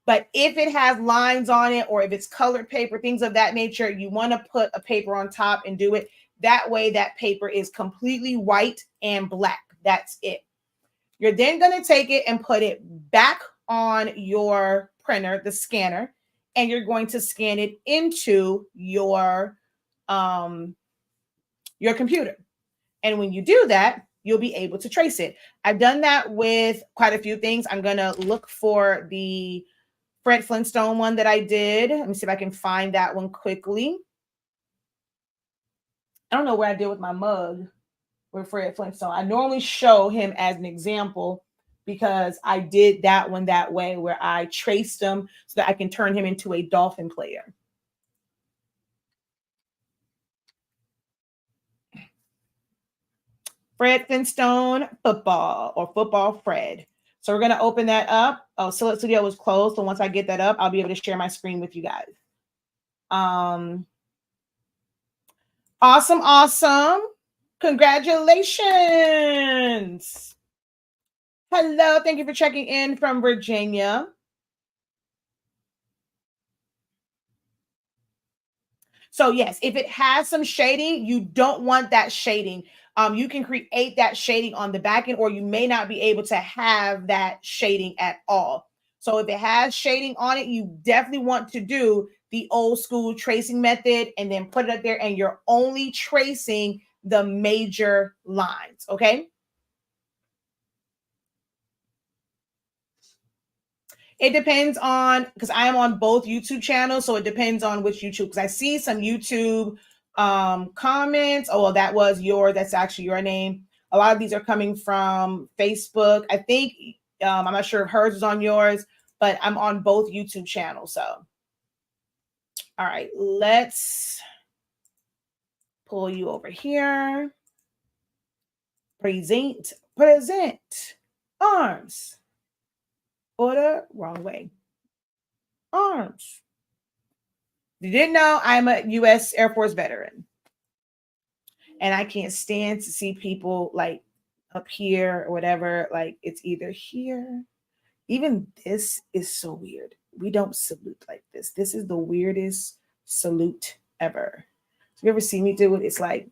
But if it has lines on it, or if it's colored paper, things of that nature, you want to put a paper on top and do it. That way that paper is completely white and black. That's it. You're then going to take it and put it back on your printer, the scanner, and you're going to scan it into your computer. And when you do that, you'll be able to trace it. I've done that with quite a few things. I'm going to look for the Fred Flintstone one that I did. Let me see if I can find that one quickly. I don't know where I did with my mug with Fred Flintstone. I normally show him as an example because I did that one that way, where I traced him so that I can turn him into a dolphin player. Fred Flintstone football, or football Fred. So we're going to open that up. Oh, Select Studio was closed. So once I get that up, I'll be able to share my screen with you guys. Awesome. Congratulations. Hello. Thank you for checking in from Virginia. So yes, if it has some shading, you don't want that shading. You can create that shading on the back end, or you may not be able to have that shading at all. So if it has shading on it, you definitely want to do the old school tracing method and then put it up there, and you're only tracing the major lines, okay? It depends on, because I am on both YouTube channels, so it depends on which YouTube, because I see some YouTube comments. Oh, well, that's actually your name. A lot of these are coming from Facebook. I think, I'm not sure if hers is on yours, but I'm on both YouTube channels. So, all right, let's pull you over here. Present, arms. Order, wrong way. Arms. You didn't know I'm a U.S. Air Force veteran. And I can't stand to see people like up here or whatever. Like it's either here. Even this is so weird. We don't salute like this. This is the weirdest salute ever. If you ever see me do it, it's like,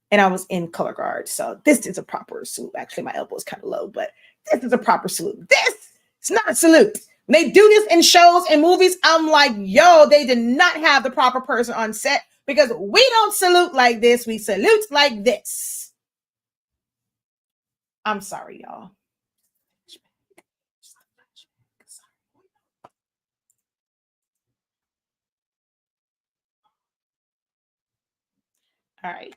and I was in color guard. So this is a proper salute. Actually, my elbow is kind of low, but this is a proper salute. This is not a salute. When they do this in shows and movies, I'm like, yo, they did not have the proper person on set because we don't salute like this. We salute like this. I'm sorry, y'all. All right.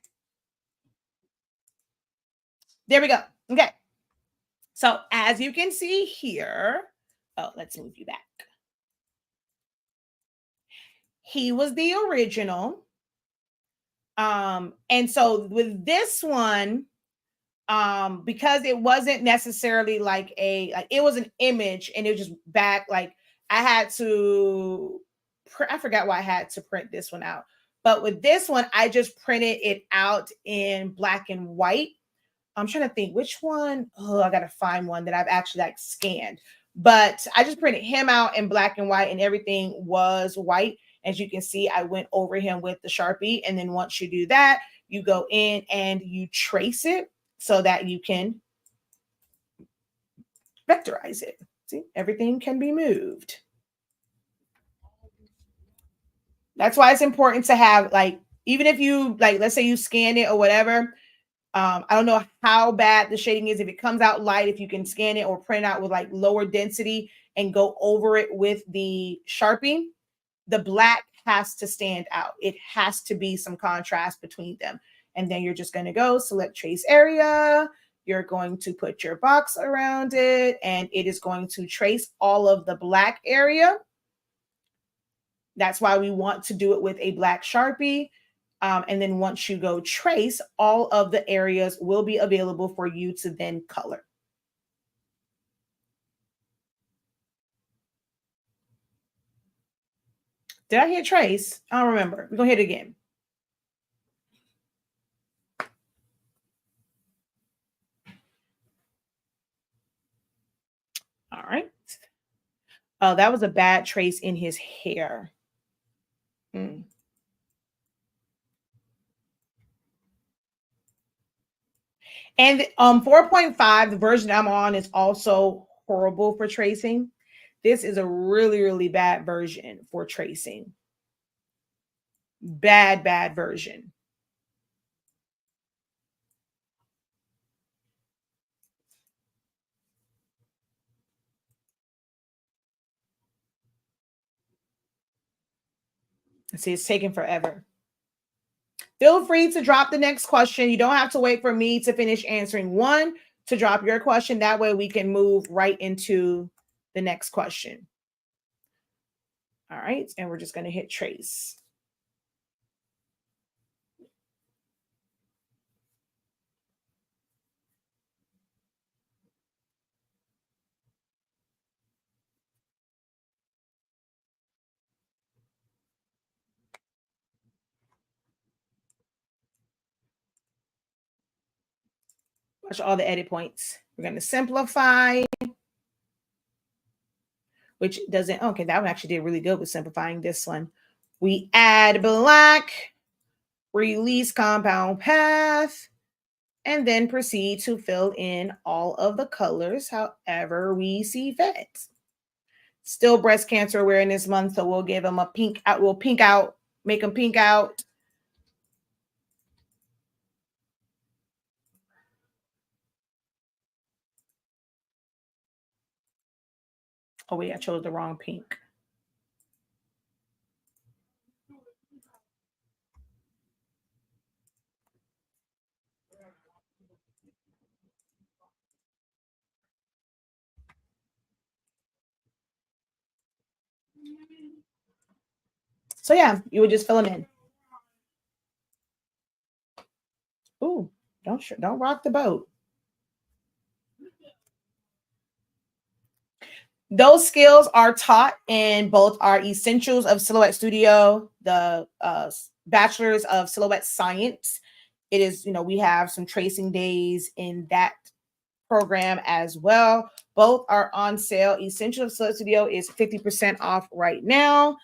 There we go. Okay. So as you can see here, oh, let's move you back. He was the original. And so with this one, because it wasn't necessarily like it was an image and it was just back, like I had to, I forgot why I had to print this one out. But with this one, I just printed it out in black and white. I'm trying to think which one. Oh, I gotta find one that I've actually like scanned. But I just printed him out in black and white, and everything was white. As you can see, I went over him with the Sharpie, and then once you do that, you go in and you trace it so that you can vectorize it. See, everything can be moved. That's why it's important to have like, even if you like, let's say you scan it or whatever. I don't know how bad the shading is. If it comes out light, if you can scan it or print out with like lower density and go over it with the Sharpie, the black has to stand out. It has to be some contrast between them. And then you're just going to go select trace area. You're going to put your box around it, and it is going to trace all of the black area. That's why we want to do it with a black Sharpie. And then once you go trace, all of the areas will be available for you to then color. Did I hit trace? I don't remember. We're going to hit it again. All right. Oh, that was a bad trace in his hair. Mm. And 4.5, the version I'm on, is also horrible for tracing. This is a really, really bad version for tracing. Bad version. See, it's taking forever. Feel free to drop the next question. You don't have to wait for me to finish answering one to drop your question. That way we can move right into the next question. All right. And we're just going to hit trace. Watch all the edit points. We're going to simplify, which doesn't, okay, that one actually did really good with simplifying this one. We add black, release compound path, and then proceed to fill in all of the colors however we see fit. Still Breast Cancer Awareness Month, so we'll give them a pink out. We'll pink out, make them pink out. Oh wait, I chose the wrong pink. So yeah, you would just fill them in. Ooh, don't rock the boat. Those skills are taught in both our Essentials of Silhouette Studio, the Bachelors of Silhouette Science. It is, we have some tracing days in that program as well. Both are on sale. Essentials of Silhouette Studio is 50% off right now.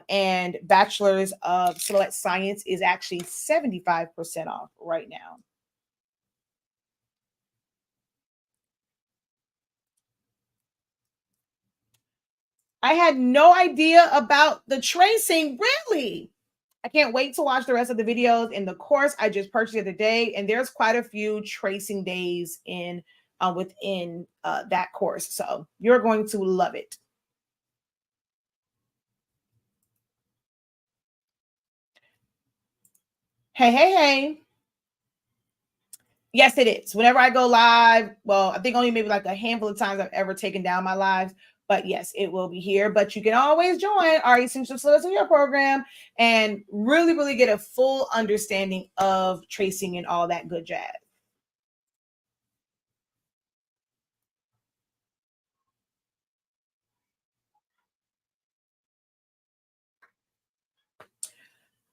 And Bachelors of Silhouette Science is actually 75% off right now. I had no idea about the tracing, really. I can't wait to watch the rest of the videos in the course I just purchased the other day, and there's quite a few tracing days in within that course, so you're going to love it. Hey. Yes, it is. Whenever I go live, well, I think only maybe like a handful of times I've ever taken down my lives, but yes, it will be here. But you can always join our Essential Studio program and really, really get a full understanding of tracing and all that good jazz.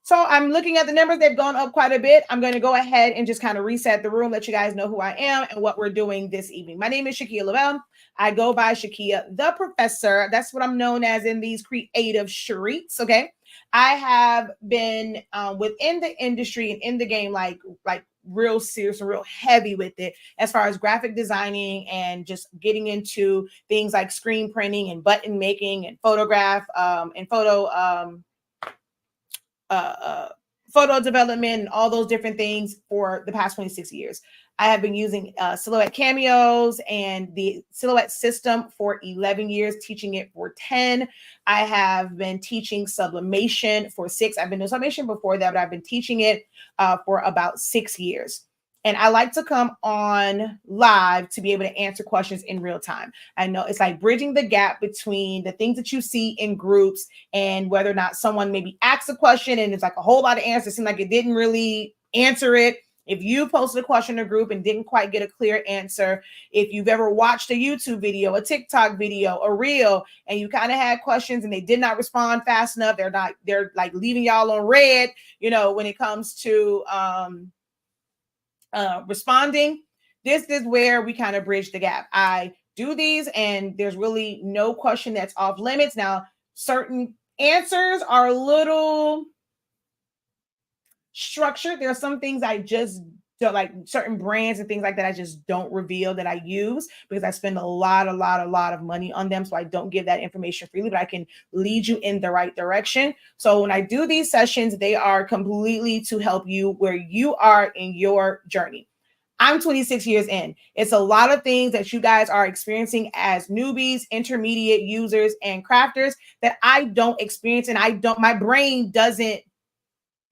So I'm looking at the numbers. They've gone up quite a bit. I'm going to go ahead and just kind of reset the room, let you guys know who I am and what we're doing this evening. My name is Shakia Lavelle. I go by Shakia the Professor. That's what I'm known as in these creative streets. Okay. I have been within the industry and in the game like real serious and real heavy with it as far as graphic designing and just getting into things like screen printing and button making and photograph and photo development and all those different things for the past 26 years. I have been using Silhouette Cameos and the Silhouette system for 11 years, teaching it for 10. I have been teaching Sublimation for 6. I've been doing Sublimation before that, but I've been teaching it for about 6 years. And I like to come on live to be able to answer questions in real time. I know it's like bridging the gap between the things that you see in groups and whether or not someone maybe asks a question and it's like a whole lot of answers, seem like it didn't really answer it. If you posted a question in a group and didn't quite get a clear answer, if you've ever watched a YouTube video, a TikTok video, a reel, and you kind of had questions and they did not respond fast enough, they're like leaving y'all on red, when it comes to responding. This is where we kind of bridge the gap. I do these and there's really no question that's off limits. Now, certain answers are a little structured. There are some things I just don't like, certain brands and things like that I just don't reveal that I use because I spend a lot of money on them. So I don't give that information freely, but I can lead you in the right direction. So when I do these sessions, they are completely to help you where you are in your journey. I'm 26 years in. It's a lot of things that you guys are experiencing as newbies, intermediate users, and crafters that I don't experience, and my brain doesn't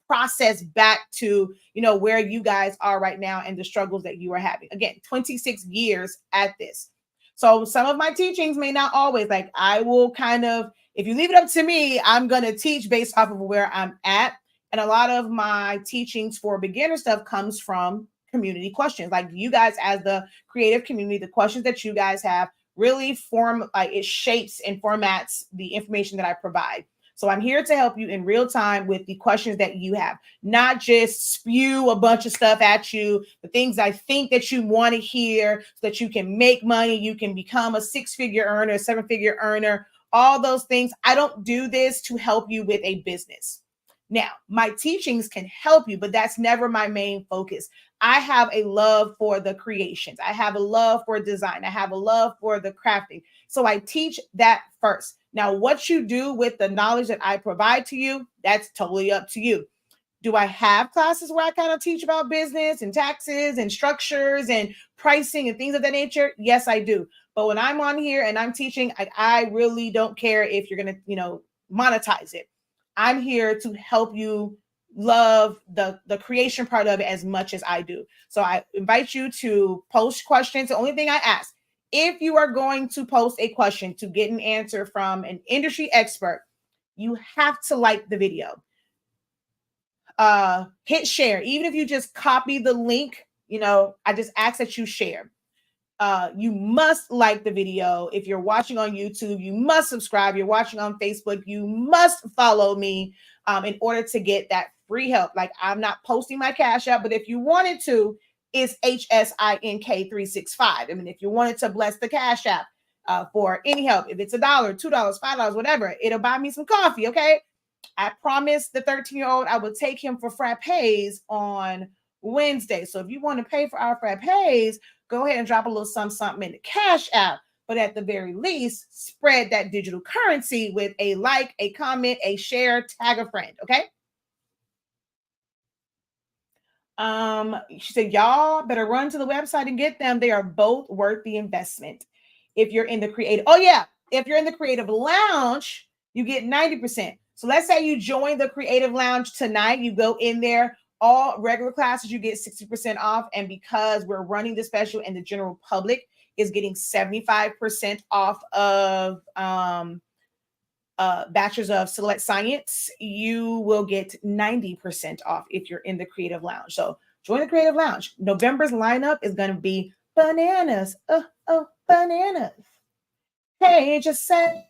process back to where you guys are right now and the struggles that you are having. Again, 26 years at this. So some of my teachings may not always, like, I will kind of, if you leave it up to me, I'm going to teach based off of where I'm at. And a lot of my teachings for beginner stuff comes from community questions. Like, you guys as the creative community, the questions that you guys have really form, like, it shapes and formats the information that I provide. So I'm here to help you in real time with the questions that you have, not just spew a bunch of stuff at you, the things I think that you want to hear so that you can make money, you can become a 6-figure earner, 7-figure earner, all those things. I don't do this to help you with a business. Now, my teachings can help you, but that's never my main focus. I have a love for the creations. I have a love for design. I have a love for the crafting. So I teach that first. Now, what you do with the knowledge that I provide to you, that's totally up to you. Do I have classes where I kind of teach about business and taxes and structures and pricing and things of that nature? Yes, I do. But when I'm on here and I'm teaching, I really don't care if you're going to, monetize it. I'm here to help you love the creation part of it as much as I do. So I invite you to post questions. The only thing I ask, if you are going to post a question to get an answer from an industry expert, You have to like the video. Hit share. Even if you just copy the link, I just ask that you share. You must like the video. If you're watching on YouTube, you must subscribe. You're watching on Facebook, you must follow me in order to get that free help. Like, I'm not posting my Cash App, but if you wanted to, it's HSINK365. I mean, if you wanted to bless the Cash App for any help, if it's $1, $2, $5, whatever, it'll buy me some coffee, okay? I promised the 13-year-old I would take him for frappes on Wednesday. So if you want to pay for our frappes, go ahead and drop a little something in the Cash App. But at the very least, spread that digital currency with a like, a comment, a share, tag a friend, okay? She said, y'all better run to the website and get them. They are both worth the investment. If you're in the creative, if you're in the creative lounge, you get 90%. So let's say you join the creative lounge tonight, you go in there, all regular classes, you get 60% off. And because we're running the special and the general public is getting 75% off of Bachelors of Select Science, you will get 90% off if you're in the creative lounge. So join the creative lounge. November's lineup is going to be bananas. Bananas. Hey, just say.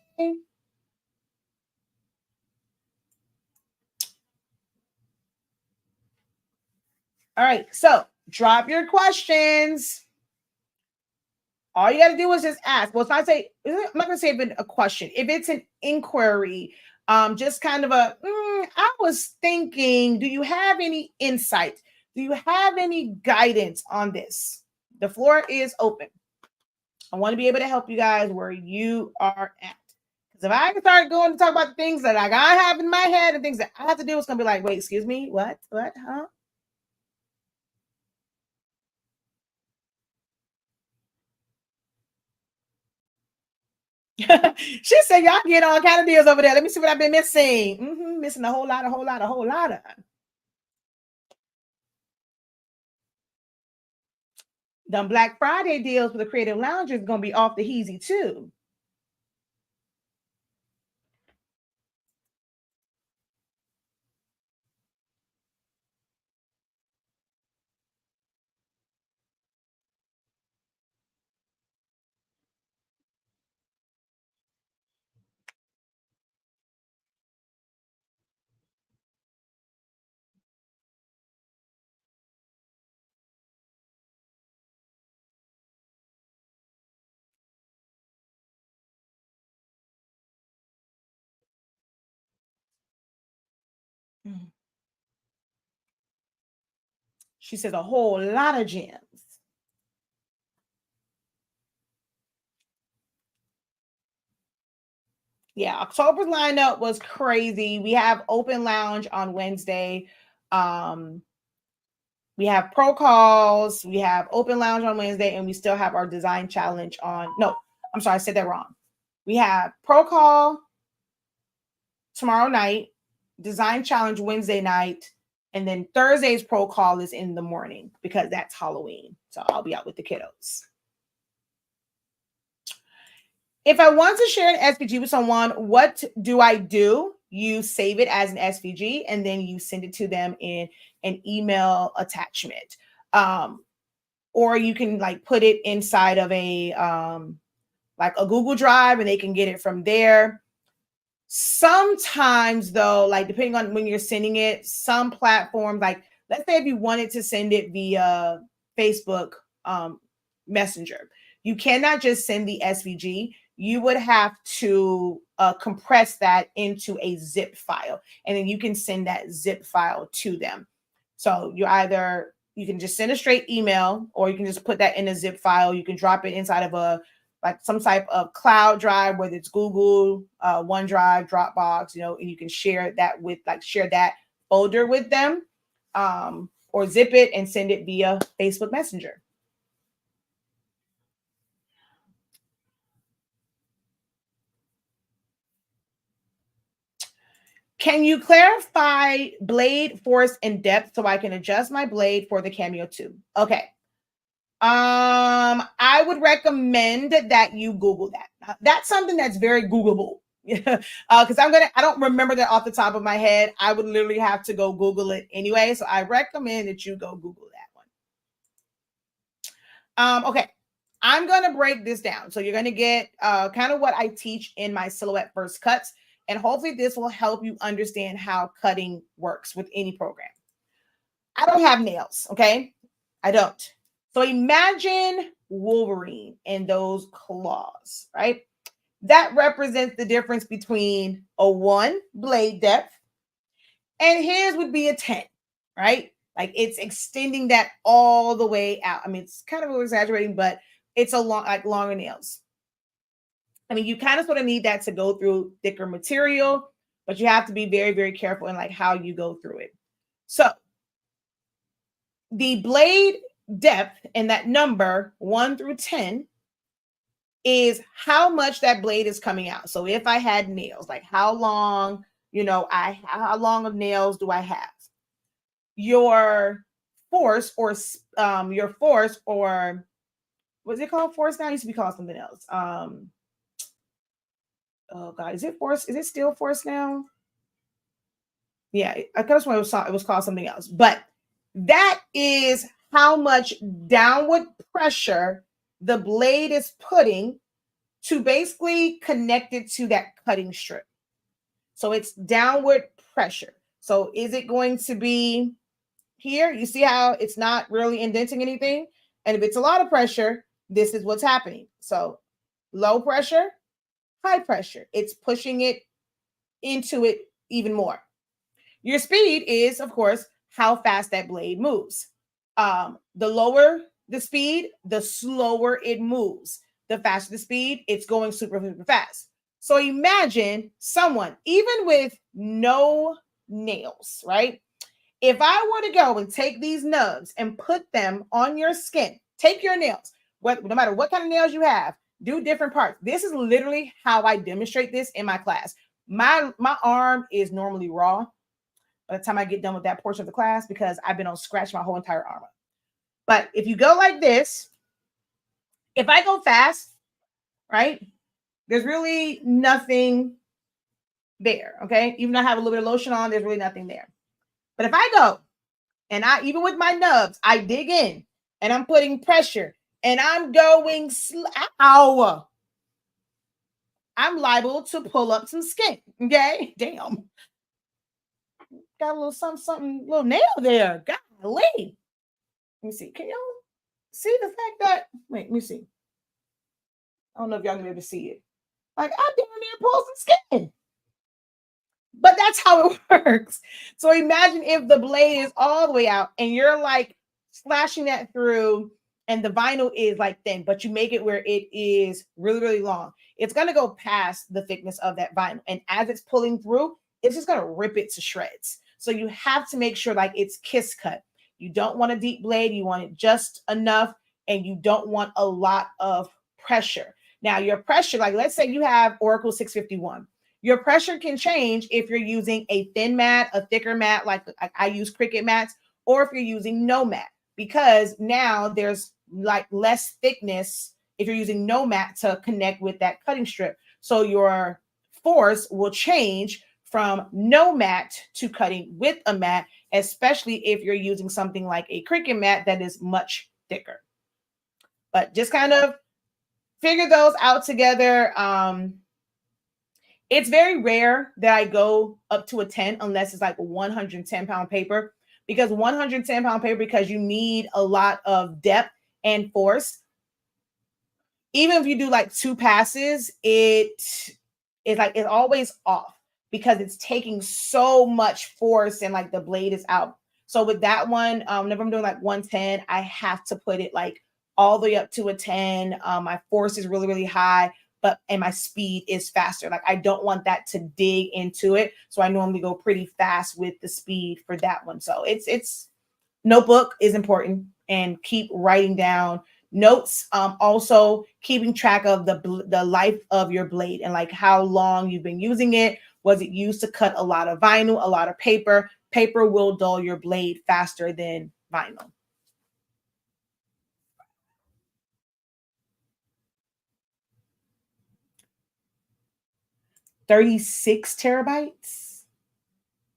All right, so drop your questions. All you got to do is just ask. Well, I'm not going to say even a question. If it's an inquiry, just kind of I was thinking, do you have any insight? Do you have any guidance on this? The floor is open. I want to be able to help you guys where you are at. Because if I can start going to talk about the things that I have in my head and things that I have to do, it's going to be like, wait, excuse me, what, huh? She said, y'all get all kind of deals over there. Let me see what I've been missing. Missing a whole lot of. Them Black Friday deals for the creative lounge is going to be off the heezy too. She says a whole lot of gems. Yeah, October's lineup was crazy. We have open lounge on Wednesday. We have pro calls. We have open lounge on Wednesday, and we still have our design challenge on. No, I'm sorry, I said that wrong. We have pro call tomorrow night, design challenge Wednesday night, and then Thursday's pro call is in the morning because that's Halloween. So I'll be out with the kiddos. If I want to share an SVG with someone, what do I do? You save it as an SVG and then you send it to them in an email attachment. Or you can like put it inside of a like a Google Drive and they can get it from there. Sometimes though, like depending on when you're sending it, some platforms, like let's say if you wanted to send it via Facebook Messenger, you cannot just send the SVG. You would have to compress that into a zip file, and then you can send that zip file to them. So you can just send a straight email, or you can just put that in a zip file. You can drop it inside of like some type of cloud drive, whether it's Google, OneDrive, Dropbox, and you can share that folder with them, or zip it and send it via Facebook Messenger. Can you clarify blade force and depth so I can adjust my blade for the Cameo too? Okay. I would recommend that you Google that. That's something that's very Googleable. because I don't remember that off the top of my head. I would literally have to go Google it anyway. So I recommend that you go Google that one. Okay. I'm going to break this down. So you're going to get kind of what I teach in my silhouette first cuts. And hopefully this will help you understand how cutting works with any program. I don't have nails. Okay. I don't. So imagine Wolverine and those claws, right? That represents the difference between a 1 blade depth and his would be a 10, right? Like it's extending that all the way out. I mean, it's kind of exaggerating, but it's a long, like longer nails. I mean, you kind of sort of need that to go through thicker material, but you have to be very, very careful in like how you go through it. So the blade depth and that number 1 through 10 is how much that blade is coming out. So if I had nails, like how long, how long of nails do I have? Your force or what's it called? Force now? It used to be called something else. Oh God, is it force? Is it still force now? Yeah, I could have sworn it was called something else. But that is how much downward pressure the blade is putting to basically connect it to that cutting strip. So it's downward pressure. So is it going to be here? You see how it's not really indenting anything? And if it's a lot of pressure, this is what's happening. So low pressure, high pressure. It's pushing it into it even more. Your speed is, of course, how fast that blade moves. The lower the speed, the slower it moves. The faster the speed, it's going super, super fast. So imagine someone, even with no nails, right? If I were to go and take these nubs and put them on your skin, take your nails, no matter what kind of nails you have, do different parts. This is literally how I demonstrate this in my class. My arm is normally raw by the time I get done with that portion of the class because I've been on scratch my whole entire arm. But if you go like this, if I go fast, right, there's really nothing there, okay? Even though I have a little bit of lotion on, there's really nothing there. But if I go and even with my nubs, I dig in and I'm putting pressure and I'm going ow, I'm liable to pull up some skin, okay? Damn. Got a little something, little nail there. Golly. Let me see. Can y'all see the fact that, wait, let me see. I don't know if y'all can be able to see it. Like, I damn near pulled some skin. But that's how it works. So imagine if the blade is all the way out and you're like slashing that through and the vinyl is like thin, but you make it where it is really, really long. It's going to go past the thickness of that vinyl. And as it's pulling through, it's just going to rip it to shreds. So you have to make sure like it's kiss cut. You don't want a deep blade. You want it just enough and you don't want a lot of pressure. Now your pressure, like let's say you have Oracle 651. Your pressure can change if you're using a thin mat, a thicker mat, like I use Cricut mats, or if you're using no mat, because now there's like less thickness if you're using no mat to connect with that cutting strip. So your force will change from no mat to cutting with a mat, especially if you're using something like a Cricut mat that is much thicker. But just kind of figure those out together. It's very rare that I go up to a 10 unless it's like a 110-pound paper, because 110-pound paper, because you need a lot of depth and force. Even if you do like 2 passes, it's always off because it's taking so much force and like the blade is out. So with that one, whenever I'm doing like 110, I have to put it like all the way up to a 10. My force is really, really high, and my speed is faster. Like I don't want that to dig into it. So I normally go pretty fast with the speed for that one. So it's notebook is important and keep writing down notes. Also keeping track of the life of your blade and like how long you've been using it. Was it used to cut a lot of vinyl, a lot of paper? Paper will dull your blade faster than vinyl. 36 terabytes.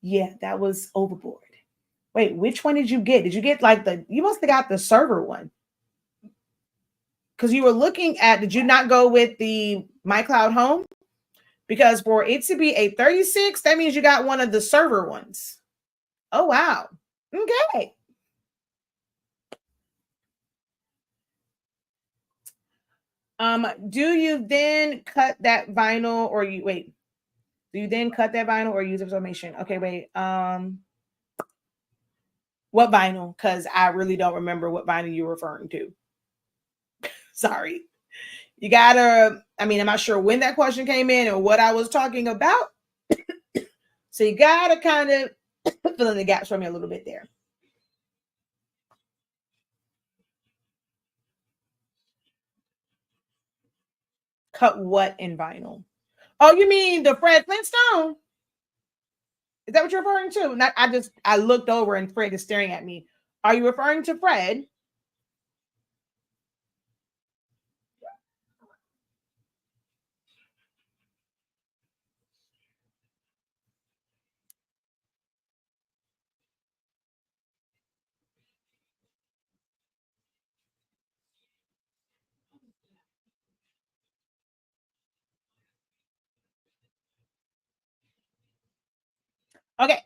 Yeah, that was overboard. Wait, which one did you get? Did you get like you must have got the server one. Because you were looking at, did you not go with the MyCloud Home? Because for it to be a 36, that means you got one of the server ones. Oh, wow. Okay. Do you then cut that vinyl or you wait? Do you then cut that vinyl or use sublimation? Okay, wait. What vinyl? Because I really don't remember what vinyl you're referring to. Sorry. You gotta, I mean, I'm not sure when that question came in or what I was talking about. So you gotta kind of fill in the gaps for me a little bit there. Cut what in vinyl? Oh, you mean the Fred Flintstone? Is that what you're referring to? Not, I looked over and Fred is staring at me. Are you referring to Fred? Okay.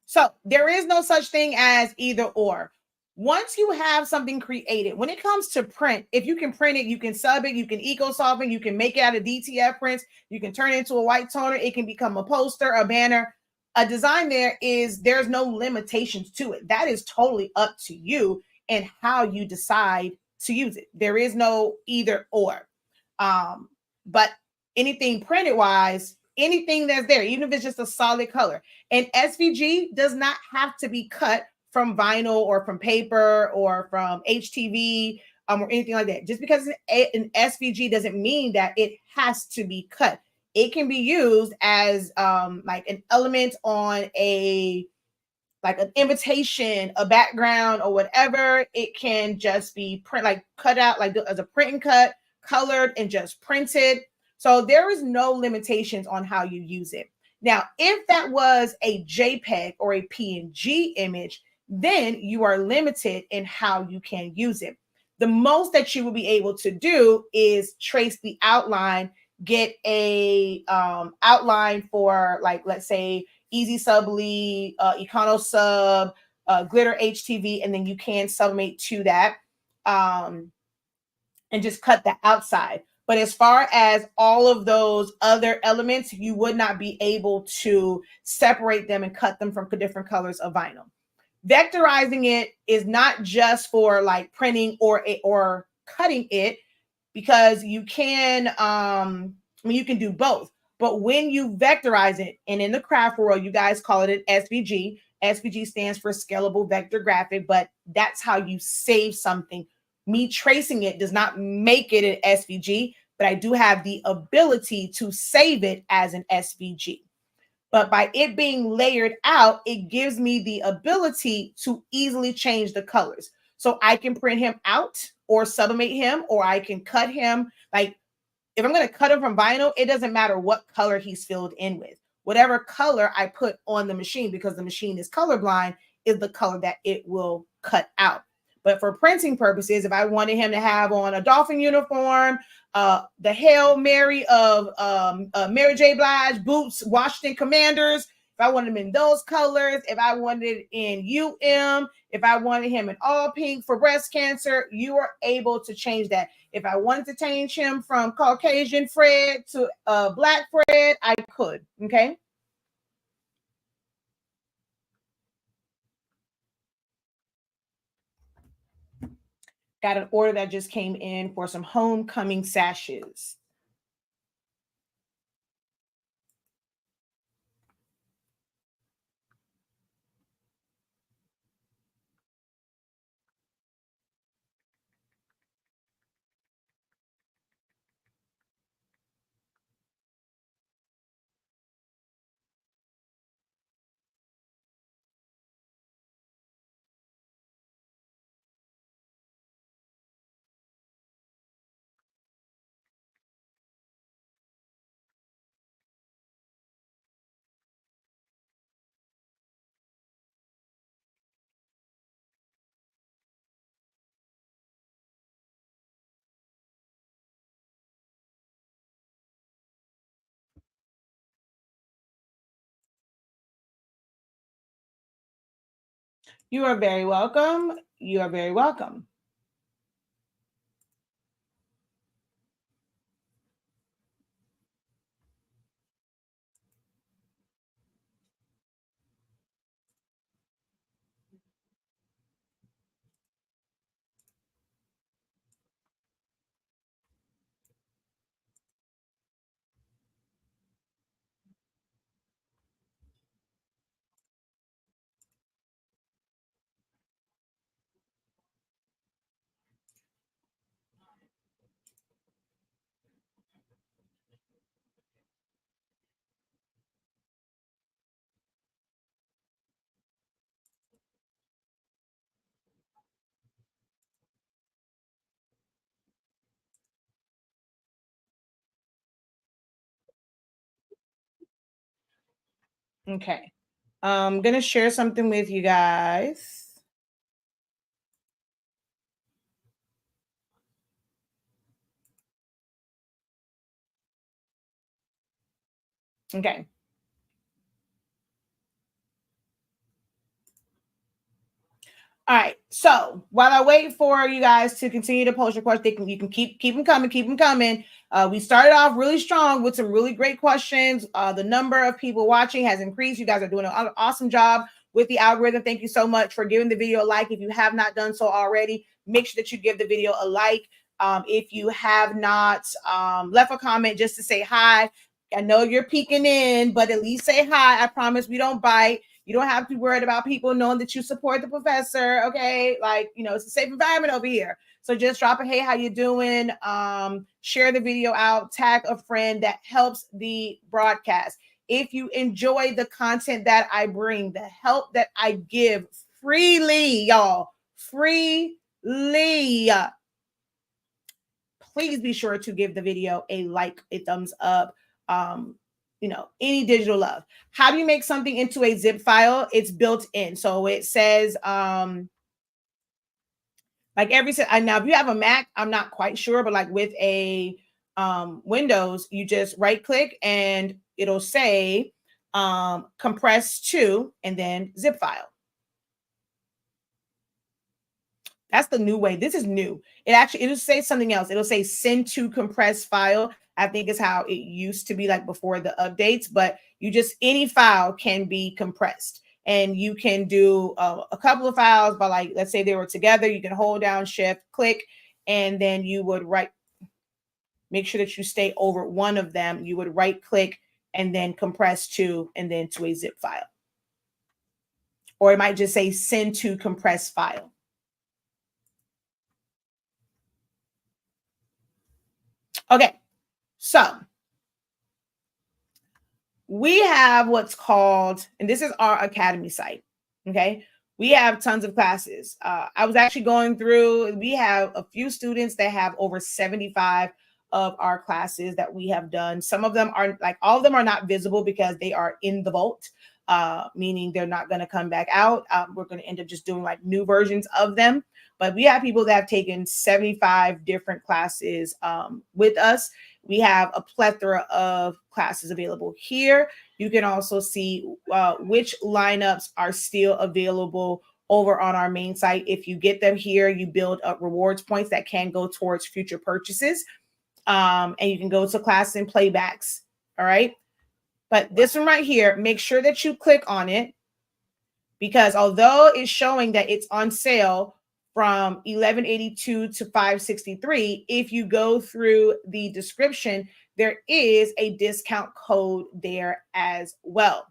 So there is no such thing as either or. Once you have something created, when it comes to print, if you can print it, you can sub it, you can eco soften, you can make it out of DTF prints, you can turn it into a white toner, it can become a poster, a banner, a design. There's no limitations to it. That is totally up to you and how you decide to use it. There is no either or. But anything printed wise, anything that's there, even if it's just a solid color, and SVG does not have to be cut from vinyl or from paper or from HTV or anything like that. Just because an SVG doesn't mean that it has to be cut. It can be used as like an element on a like an invitation, a background, or whatever. It can just be print like cut out like as a print and cut, colored and just printed. So there is no limitations on how you use it. Now, if that was a JPEG or a PNG image, then you are limited in how you can use it. The most that you will be able to do is trace the outline, get a outline for like, let's say, Easy Subly, Econo Sub, Glitter HTV, and then you can sublimate to that and just cut the outside. But as far as all of those other elements, you would not be able to separate them and cut them from different colors of vinyl. Vectorizing it is not just for like printing or cutting it, because you can you can do both. But when you vectorize it, and in the craft world, you guys call it an SVG. SVG stands for scalable vector graphic, but that's how you save something. Me tracing it does not make it an SVG, but I do have the ability to save it as an SVG. But by it being layered out, it gives me the ability to easily change the colors. So I can print him out or sublimate him, or I can cut him. Like if I'm going to cut him from vinyl, it doesn't matter what color he's filled in with. Whatever color I put on the machine, because the machine is colorblind, is the color that it will cut out. But for printing purposes, if I wanted him to have on a dolphin uniform, the Hail Mary of Mary J. Blige, boots, Washington Commanders, if I wanted him in those colors, if I wanted it in if I wanted him in all pink for breast cancer, you are able to change that. If I wanted to change him from Caucasian Fred to Black Fred, I could. Okay. Got an order that just came in for some homecoming sashes. You are very welcome. You are very welcome. Okay. I'm going to share something with you guys. Okay. All right. So while I wait for you guys to continue to post your questions, you can keep them coming, keep them coming. We started off really strong with some really great questions. The number of people watching has increased. You guys are doing an awesome job with the algorithm. Thank you so much for giving the video a like. If you have not done so already, make sure that you give the video a like. If you have not left a comment just to say hi, I know you're peeking in, but at least say hi. I promise we don't bite. You don't have to be worried about people knowing that you support the professor. Okay. Like, it's a safe environment over here. So just drop a hey, how you doing? Share the video out, tag a friend. That helps the broadcast. If you enjoy the content that I bring, the help that I give freely, y'all, freely, please be sure to give the video a like, a thumbs up. Any digital love. How do you make something into a zip file? It's built in. So it says, like now if you have a Mac, I'm not quite sure, but like with a Windows, you just right click and it'll say compress to and then zip file. That's the new way. This is new. It'll say something else. It'll say send to compressed file. I think is how it used to be like before the updates, but any file can be compressed and you can do a couple of files by like, let's say they were together. You can hold down shift, click, and then you would make sure that you stay over one of them. You would right click and then compress to, and then to a zip file. Or it might just say send to compressed file. Okay, so we have what's called, and this is our academy site. Okay. We have tons of classes. I was actually going through, we have a few students that have over 75 of our classes that we have done. Some of them are like, all of them are not visible because they are in the vault, meaning they're not going to come back out. We're going to end up just doing like new versions of them. But we have people that have taken 75 different classes with us. We have a plethora of classes available here. You can also see which lineups are still available over on our main site. If you get them here, you build up rewards points that can go towards future purchases. And you can go to classes and playbacks. All right. But this one right here, make sure that you click on it, because although it's showing that it's on sale from 1182 to 563, if you go through the description, there is a discount code there as well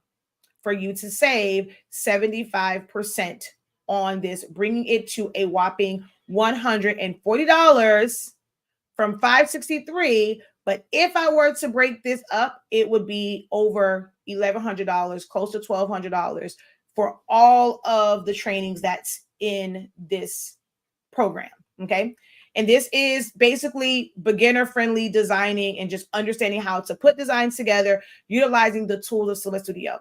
for you to save 75% on this, bringing it to a whopping $140 from 563. But if I were to break this up, it would be over $1,100, close to $1,200 for all of the trainings that's in this program. Okay. And this is basically beginner friendly designing and just understanding how to put designs together, utilizing the tools of Summit Studio.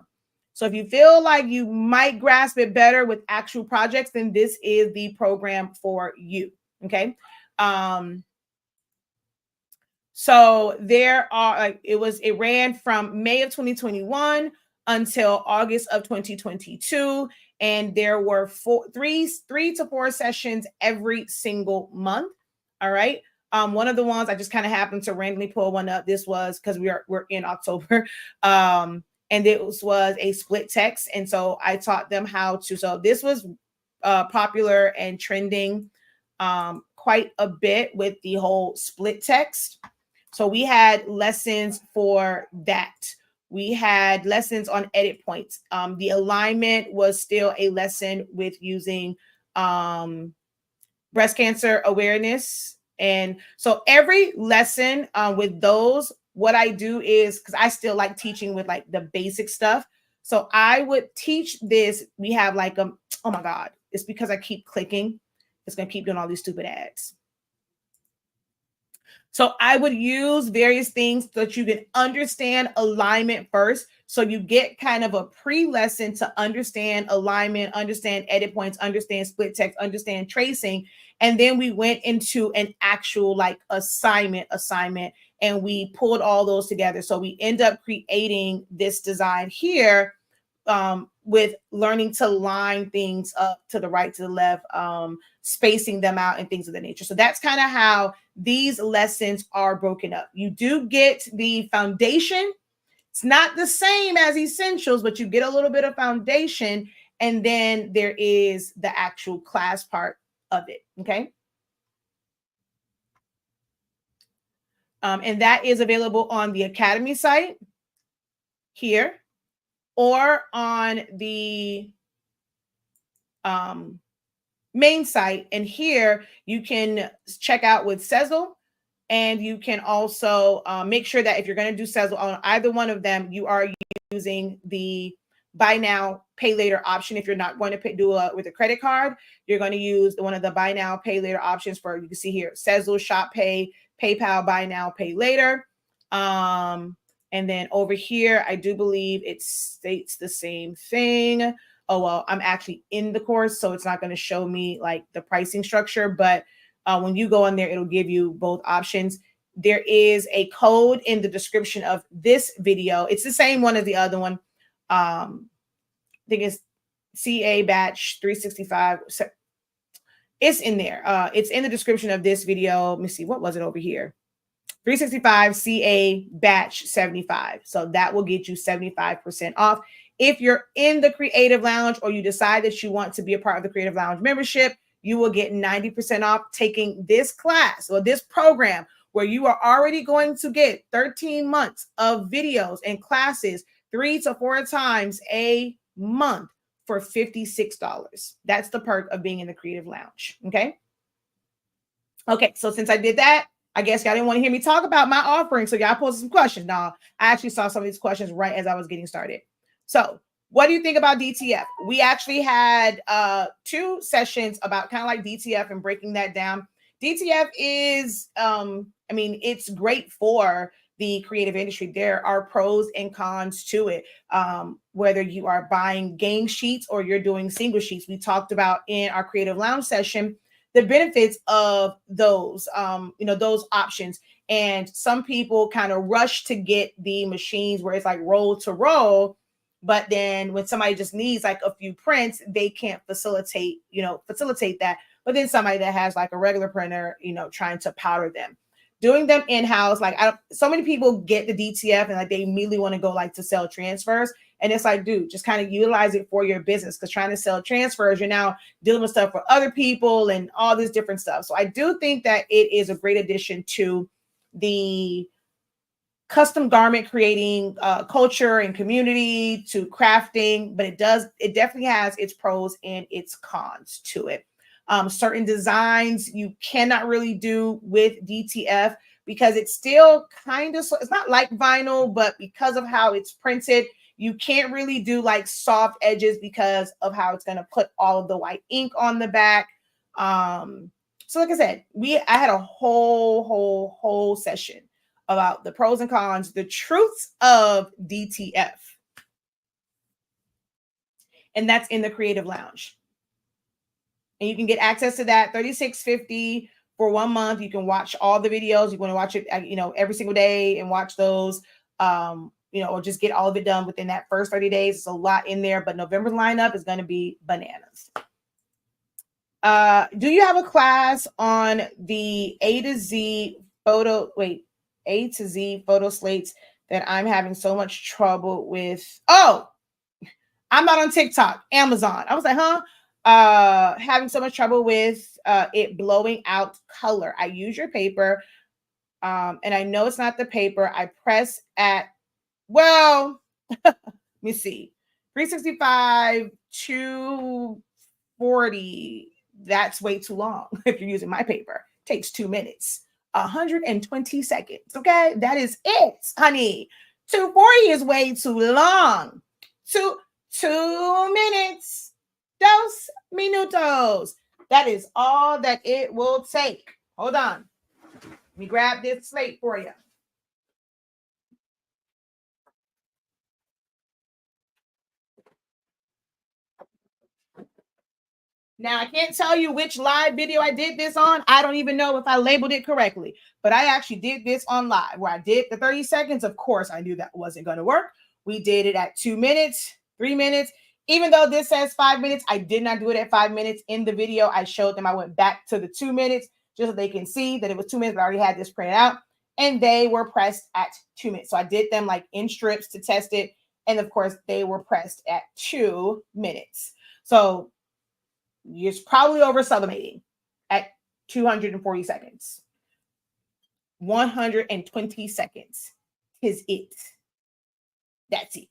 So if you feel like you might grasp it better with actual projects, then this is the program for you. Okay. So there are it ran from May of 2021 until August of 2022. and there were three to four sessions every single month. All right. One of the ones I just kind of happened to randomly pull one up. This was because we're in October. And it was a split text. And so I taught them how to, so this was popular and trending quite a bit with the whole split text. So we had lessons for that. We had lessons on edit points. The alignment was still a lesson with using breast cancer awareness. And so every lesson with those, what I do is, because I still like teaching with like the basic stuff. So I would teach this. We have like, oh my God, it's because I keep clicking. It's going to keep doing all these stupid ads. So I would use various things so that you can understand alignment first. So you get kind of a pre-lesson to understand alignment, understand edit points, understand split text, understand tracing. And then we went into an actual like assignment, and we pulled all those together. So we end up creating this design here with learning to line things up to the right, to the left, spacing them out and things of that nature. So that's kind of how these lessons are broken up. You do get the foundation. It's not the same as essentials, but you get a little bit of foundation. And then there is the actual class part of it. Okay. And that is available on the Academy site here, or on the main site. And here you can check out with Sezzle, and you can also make sure that if you're going to do Sezzle on either one of them, you are using the buy now, pay later option. If you're not going to do it with a credit card, you're going to use one of the buy now, pay later options for, you can see here, Sezzle, Shop Pay, PayPal, buy now, pay later. And then over here, I do believe it states the same thing. Oh, well, I'm actually in the course, so it's not going to show me like the pricing structure. But when you go in there, it'll give you both options. There is a code in the description of this video. It's the same one as the other one. I think it's CA batch 365. It's in there. It's in the description of this video. Let me see. What was it over here? 365 CA batch 75. So that will get you 75% off. If you're in the Creative Lounge, or you decide that you want to be a part of the Creative Lounge membership, you will get 90% off taking this class or this program, where you are already going to get 13 months of videos and classes 3 to 4 times a month for $56. That's the perk of being in the Creative Lounge. Okay. Okay. So since I did that, I guess y'all didn't want to hear me talk about my offering. So y'all posted some questions. Now, I actually saw some of these questions right as I was getting started. So what do you think about DTF? We actually had 2 sessions about kind of like DTF and breaking that down. DTF is, I mean, it's great for the creative industry. There are pros and cons to it. Whether you are buying gang sheets or you're doing single sheets, we talked about in our Creative Lounge session the benefits of those, those options. And some people kind of rush to get the machines where it's like roll to roll. But then when somebody just needs like a few prints, they can't facilitate that. But then somebody that has like a regular printer, trying to powder them, doing them in-house. Like so many people get the DTF and like they immediately want to go like to sell transfers. And it's like, dude, just kind of utilize it for your business, because trying to sell transfers, you're now dealing with stuff for other people and all this different stuff. So I do think that it is a great addition to the custom garment creating culture and community, to crafting, but it definitely has its pros and its cons to it. Certain designs you cannot really do with DTF because it's still kind of, it's not like vinyl, but because of how it's printed, you can't really do like soft edges because of how it's going to put all of the white ink on the back. So like I said, I had a whole session about the pros and cons, the truths of DTF. And that's in the Creative Lounge. And you can get access to that $36.50 for 1 month. You can watch all the videos. You want to watch it, every single day and watch those. or just get all of it done within that first 30 days. It's a lot in there, but November's lineup is going to be bananas. Do you have a class on the A to Z photo slates that I'm having so much trouble with? Oh, I'm not on TikTok, Amazon. I was like, having so much trouble with it blowing out color. I use your paper, and I know it's not the paper. I press at, well, let me see, 365, 240. That's way too long. If you're using my paper, it takes 2 minutes, 120 seconds. Okay, that is it, honey. 240 is way too long. 2 minutes, 2 minutos. That is all that it will take. Hold on. Let me grab this slate for you. Now, I can't tell you which live video I did this on. I don't even know if I labeled it correctly, but I actually did this on live where I did the 30 seconds. Of course, I knew that wasn't going to work. We did it at 2 minutes, 3 minutes. Even though this says 5 minutes, I did not do it at 5 minutes. In the video, I showed them I went back to the 2 minutes just so they can see that it was 2 minutes. I already had this printed out, and they were pressed at 2 minutes. So I did them like in strips to test it. And of course, they were pressed at 2 minutes. So you're probably over sublimating at 240 seconds. 120 seconds is it. That's it.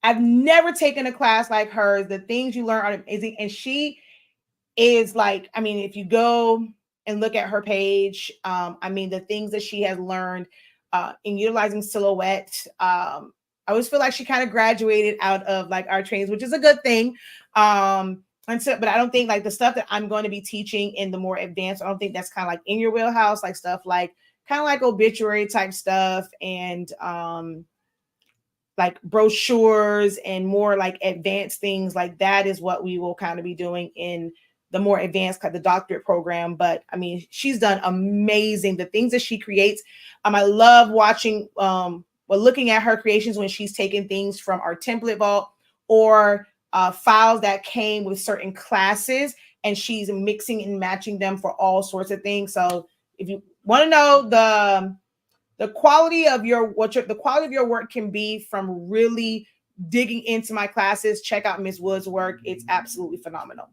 I've never taken a class like hers. The things you learn are amazing. And she is like, I mean, if you go and look at her page, I mean, the things that she has learned in utilizing silhouette, I always feel like she kind of graduated out of like our trainings, which is a good thing. And so, but I don't think like the stuff that I'm going to be teaching in the more advanced, I don't think that's kind of like in your wheelhouse, like stuff like kind of like obituary type stuff and like brochures and more like advanced things like that is what we will kind of be doing in the more advanced the doctorate program. But I mean, she's done amazing. The things that she creates. I love watching, looking at her creations when she's taking things from our template vault or files that came with certain classes and she's mixing and matching them for all sorts of things. So if you want to know the quality of the quality of your work can be from really digging into my classes, check out Ms. Wood's work. It's absolutely phenomenal.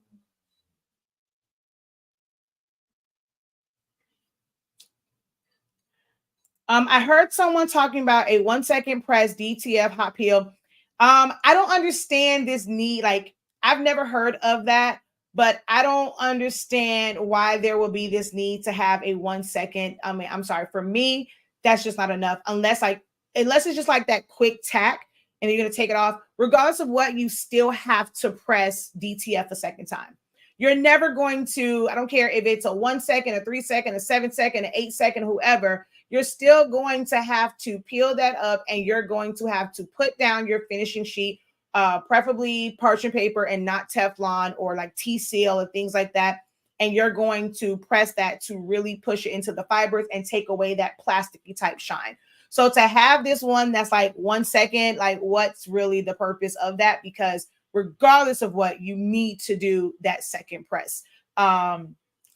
I heard someone talking about a 1 second press DTF hot peel. I don't understand this need. Like, I've never heard of that, but I don't understand why there will be this need to have a 1 second. I mean, I'm sorry, for me, that's just not enough unless it's just like that quick tack and you're going to take it off. Regardless of what, you still have to press DTF a second time. You're never going to, I don't care if it's a 1 second, a 3 second, a 7 second, an 8 second, whoever, you're still going to have to peel that up and you're going to have to put down your finishing sheet, preferably parchment paper and not Teflon or like T-seal and things like that. And you're going to press that to really push it into the fibers and take away that plasticky type shine. So to have this one that's like 1 second, like what's really the purpose of that? Because regardless of what, you need to do that second press.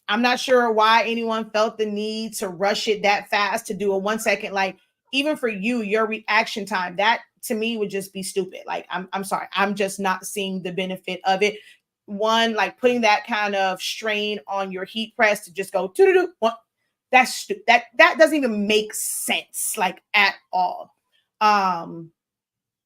I'm not sure why anyone felt the need to rush it that fast to do a 1 second. Like, even for you, your reaction time, that to me would just be stupid. Like, I'm sorry. I'm just not seeing the benefit of it. One, like putting that kind of strain on your heat press to just go that's that doesn't even make sense, like at all.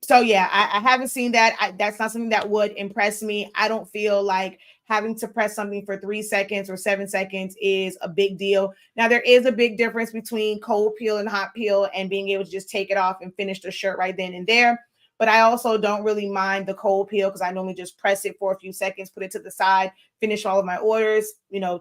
So yeah, I haven't seen that. That's not something that would impress me. I don't feel like having to press something for 3 seconds or 7 seconds is a big deal. Now, there is a big difference between cold peel and hot peel and being able to just take it off and finish the shirt right then and there. But I also don't really mind the cold peel because I normally just press it for a few seconds, put it to the side, finish all of my orders,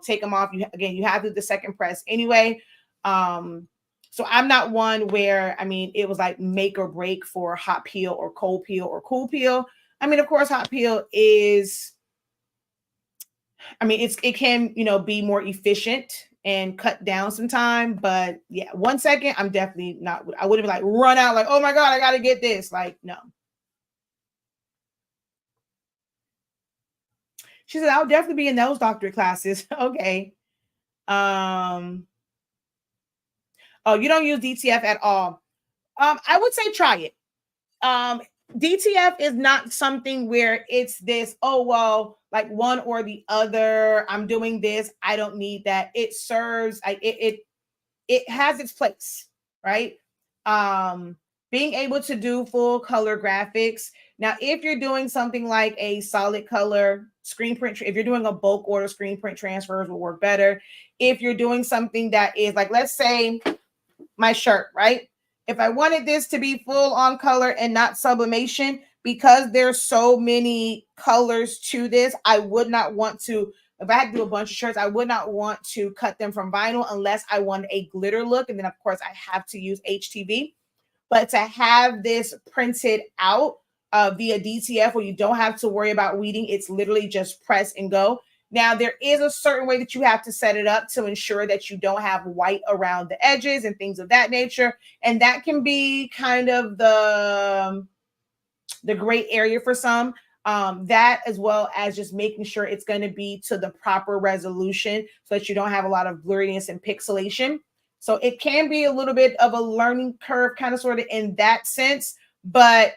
take them off. You have to do the second press anyway. So I'm not one where, I mean, it was like make or break for hot peel or cold peel or cool peel. I mean, of course, hot peel is, I mean, it can, be more efficient and cut down some time. But yeah, 1 second, I'm definitely not. I wouldn't like run out like, oh my god, I gotta get this. Like, no. She said, I'll definitely be in those doctorate classes. Okay. Um, oh, you don't use DTF at all. I would say try it. Um, DTF is not something where it's this, oh, well, like one or the other. I'm doing this. I don't need that. It serves, like it has its place, right? Um, being able to do full color graphics. Now, if you're doing something like a solid color screen print, if you're doing a bulk order screen print transfers will work better. If you're doing something that is like, let's say my shirt, right? If I wanted this to be full on color and not sublimation, because there's so many colors to this, I would not want to, if I had to do a bunch of shirts, I would not want to cut them from vinyl unless I want a glitter look. And then, of course, I have to use HTV. But to have this printed out via DTF where you don't have to worry about weeding, it's literally just press and go. Now, there is a certain way that you have to set it up to ensure that you don't have white around the edges and things of that nature. And that can be kind of the gray area for some. That as well as just making sure it's going to be to the proper resolution so that you don't have a lot of blurriness and pixelation. So it can be a little bit of a learning curve, kind of sort of in that sense. But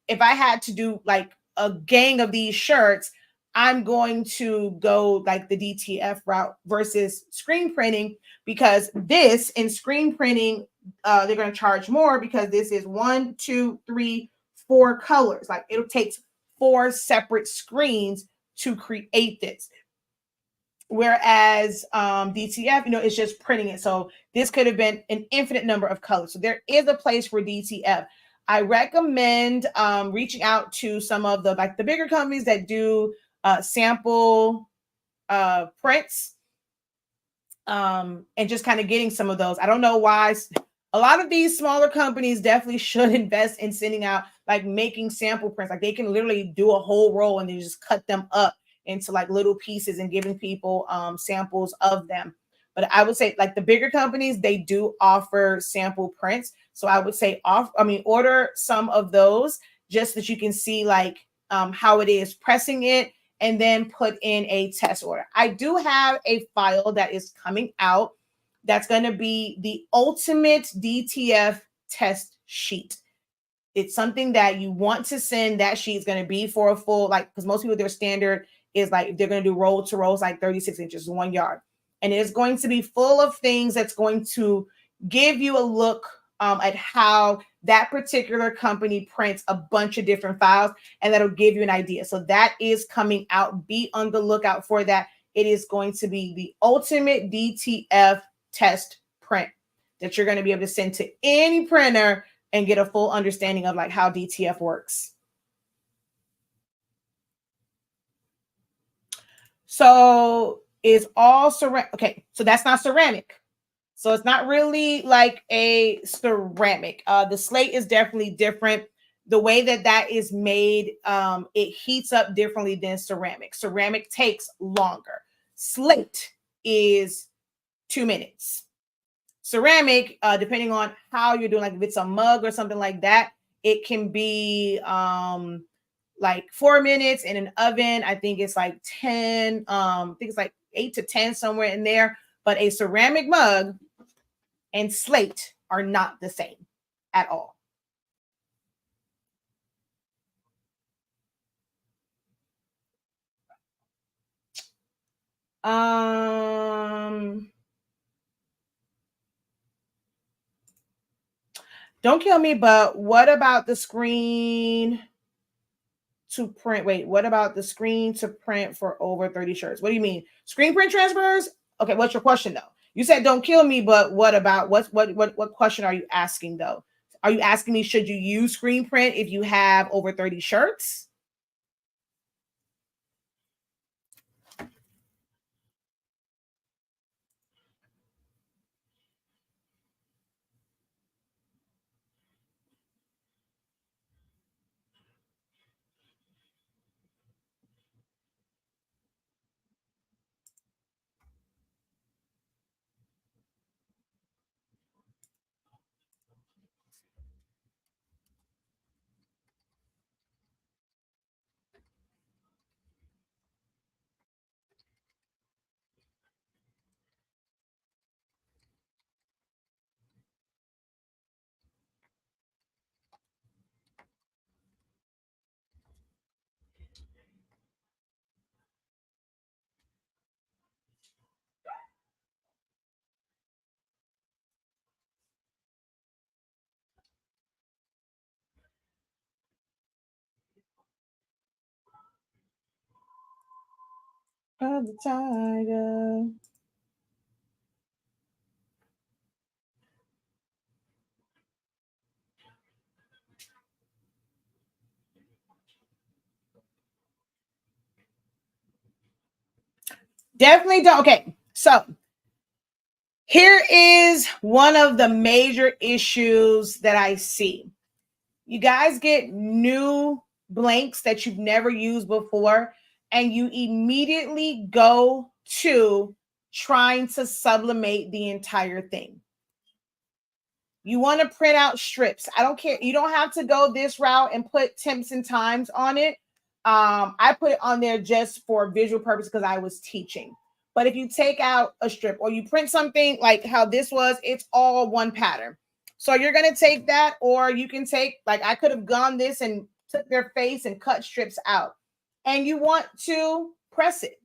if I had to do like a gang of these shirts, I'm going to go like the DTF route versus screen printing, because this in screen printing, they're going to charge more because this is 1, 2, 3, 4 colors. Like it takes 4 separate screens to create this. Whereas DTF, it's just printing it. So this could have been an infinite number of colors. So there is a place for DTF. I recommend reaching out to some of the bigger companies that do sample prints, and just kind of getting some of those. I don't know why a lot of these smaller companies definitely should invest in sending out, like making sample prints. Like they can literally do a whole roll and then just cut them up into like little pieces and giving people samples of them. But I would say like the bigger companies, they do offer sample prints. So I would say order some of those just that you can see like how it is pressing it, and then put in a test order. I do have a file that is coming out that's going to be the ultimate DTF test sheet. It's something that you want to send. That sheet is going to be for a full, like, because most people, their standard is like, if they're going to do roll to rolls, like 36 inches, 1 yard. And it's going to be full of things that's going to give you a look at how that particular company prints a bunch of different files, and that'll give you an idea. So that is coming out. Be on the lookout for that. It is going to be the ultimate DTF test print that you're going to be able to send to any printer and get a full understanding of like how DTF works. So is all ceramic. Okay, so that's not ceramic. So it's not really like a ceramic. The slate is definitely different. The way that is made, it heats up differently than ceramic. Ceramic takes longer. Slate is 2 minutes. Ceramic, depending on how you're doing, like if it's a mug or something like that, it can be like 4 minutes in an oven. I think it's like 10, I think it's like 8 to 10, somewhere in there. But a ceramic mug and slate are not the same at all. Um, don't kill me, but what about the screen to print? Wait, what about the screen to print for over 30 shirts? What do you mean? Screen print transfers? Okay, what's your question though? You said don't kill me, but what about what question are you asking though? Are you asking me should you use screen print if you have over 30 shirts? of the tiger. Definitely don't. Okay, so here is one of the major issues that I see. You guys get new blanks that you've never used before, and you immediately go to trying to sublimate the entire thing. You want to print out strips. I don't care. You don't have to go this route and put temps and times on it. I put it on there just for visual purpose because I was teaching. But if you take out a strip or you print something like how this was, it's all one pattern. So you're going to take that, or you can take, like I could have gone this and took their face and cut strips out. And you want to press it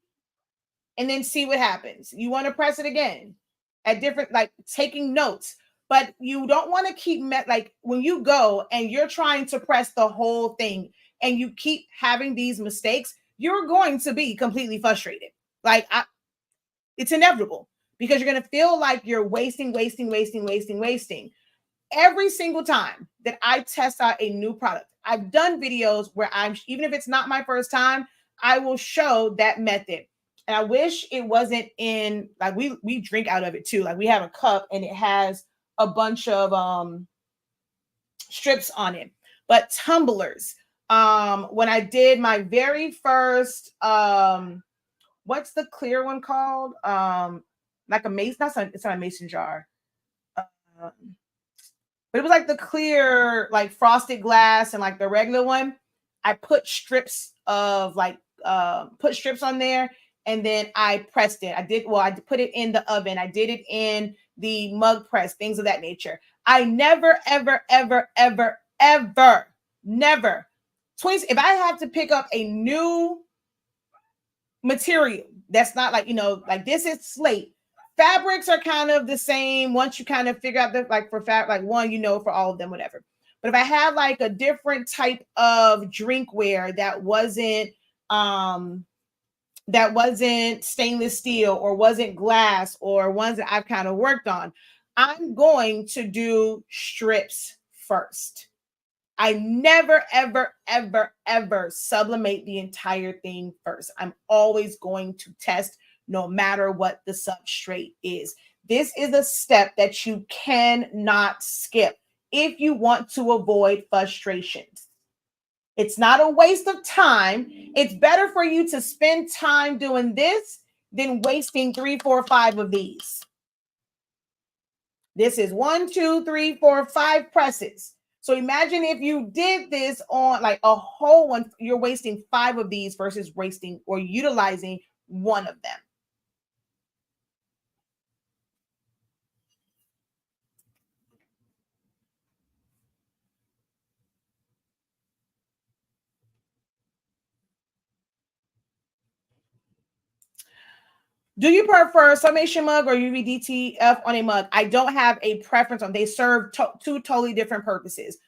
and then see what happens. You want to press it again at different, like taking notes, but you don't want to keep like when you go and you're trying to press the whole thing and you keep having these mistakes, you're going to be completely frustrated. Like it's inevitable because you're going to feel like you're wasting every single time that I test out a new product. I've done videos where I'm, even if it's not my first time, I will show that method. And I wish it wasn't in, like we drink out of it too. Like we have a cup and it has a bunch of strips on it. But tumblers. When I did my very first what's the clear one called? Like a mason, it's not a mason jar. But it was like the clear, like frosted glass and like the regular one. I put strips of like put strips on there, and then I pressed it. I put it in the oven. I did it in the mug press, things of that nature. I never, ever, ever, ever, ever, never. Twins, if I have to pick up a new material that's not like, like this is slate. Fabrics are kind of the same once you kind of figure out that, like for like one, for all of them, whatever. But if I had like a different type of drinkware that wasn't stainless steel or wasn't glass or ones that I've kind of worked on, I'm going to do strips first. I never, ever, ever, ever sublimate the entire thing first. I'm always going to test no matter what the substrate is. This is a step that you cannot skip if you want to avoid frustrations. It's not a waste of time. It's better for you to spend time doing this than wasting 3, 4, 5 of these. This is 1, 2, 3, 4, 5 presses. So imagine if you did this on like a whole one, you're wasting 5 of these versus wasting or utilizing one of them. Do you prefer Sublimation mug or UV DTF on a mug? I don't have a preference on. They serve two totally different purposes.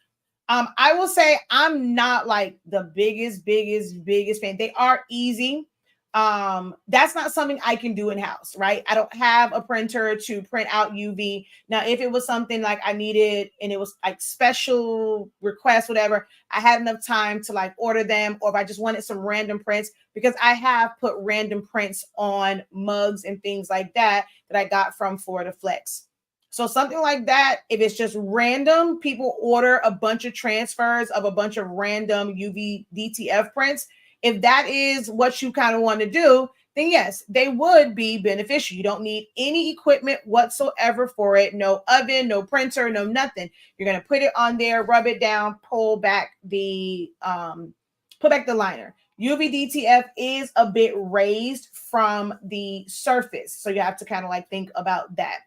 I will say I'm not like the biggest fan. They are easy. That's not something I can do in house, right? I don't have a printer to print out UV. Now, if it was something like I needed and it was like special request, whatever, I had enough time to like order them, or if I just wanted some random prints, because I have put random prints on mugs and things like that that I got from Florida Flex. So something like that, if it's just random, people order a bunch of transfers of a bunch of random UV DTF prints. If that is what you kind of want to do, then yes, they would be beneficial. You don't need any equipment whatsoever for it. No oven, no printer, no nothing. You're going to put it on there, rub it down, pull back the liner. UV DTF is a bit raised from the surface. So you have to kind of like think about that.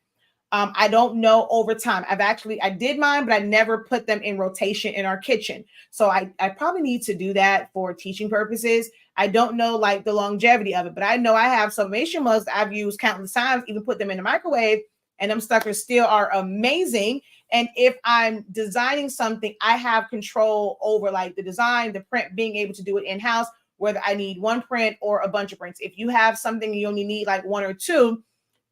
I don't know over time. I did mine, but I never put them in rotation in our kitchen. So I probably need to do that for teaching purposes. I don't know like the longevity of it, but I know I have sublimation mugs that I've used countless times, even put them in the microwave, and them suckers still are amazing. And if I'm designing something, I have control over like the design, the print, being able to do it in-house whether I need one print or a bunch of prints. If you have something you only need like one or two,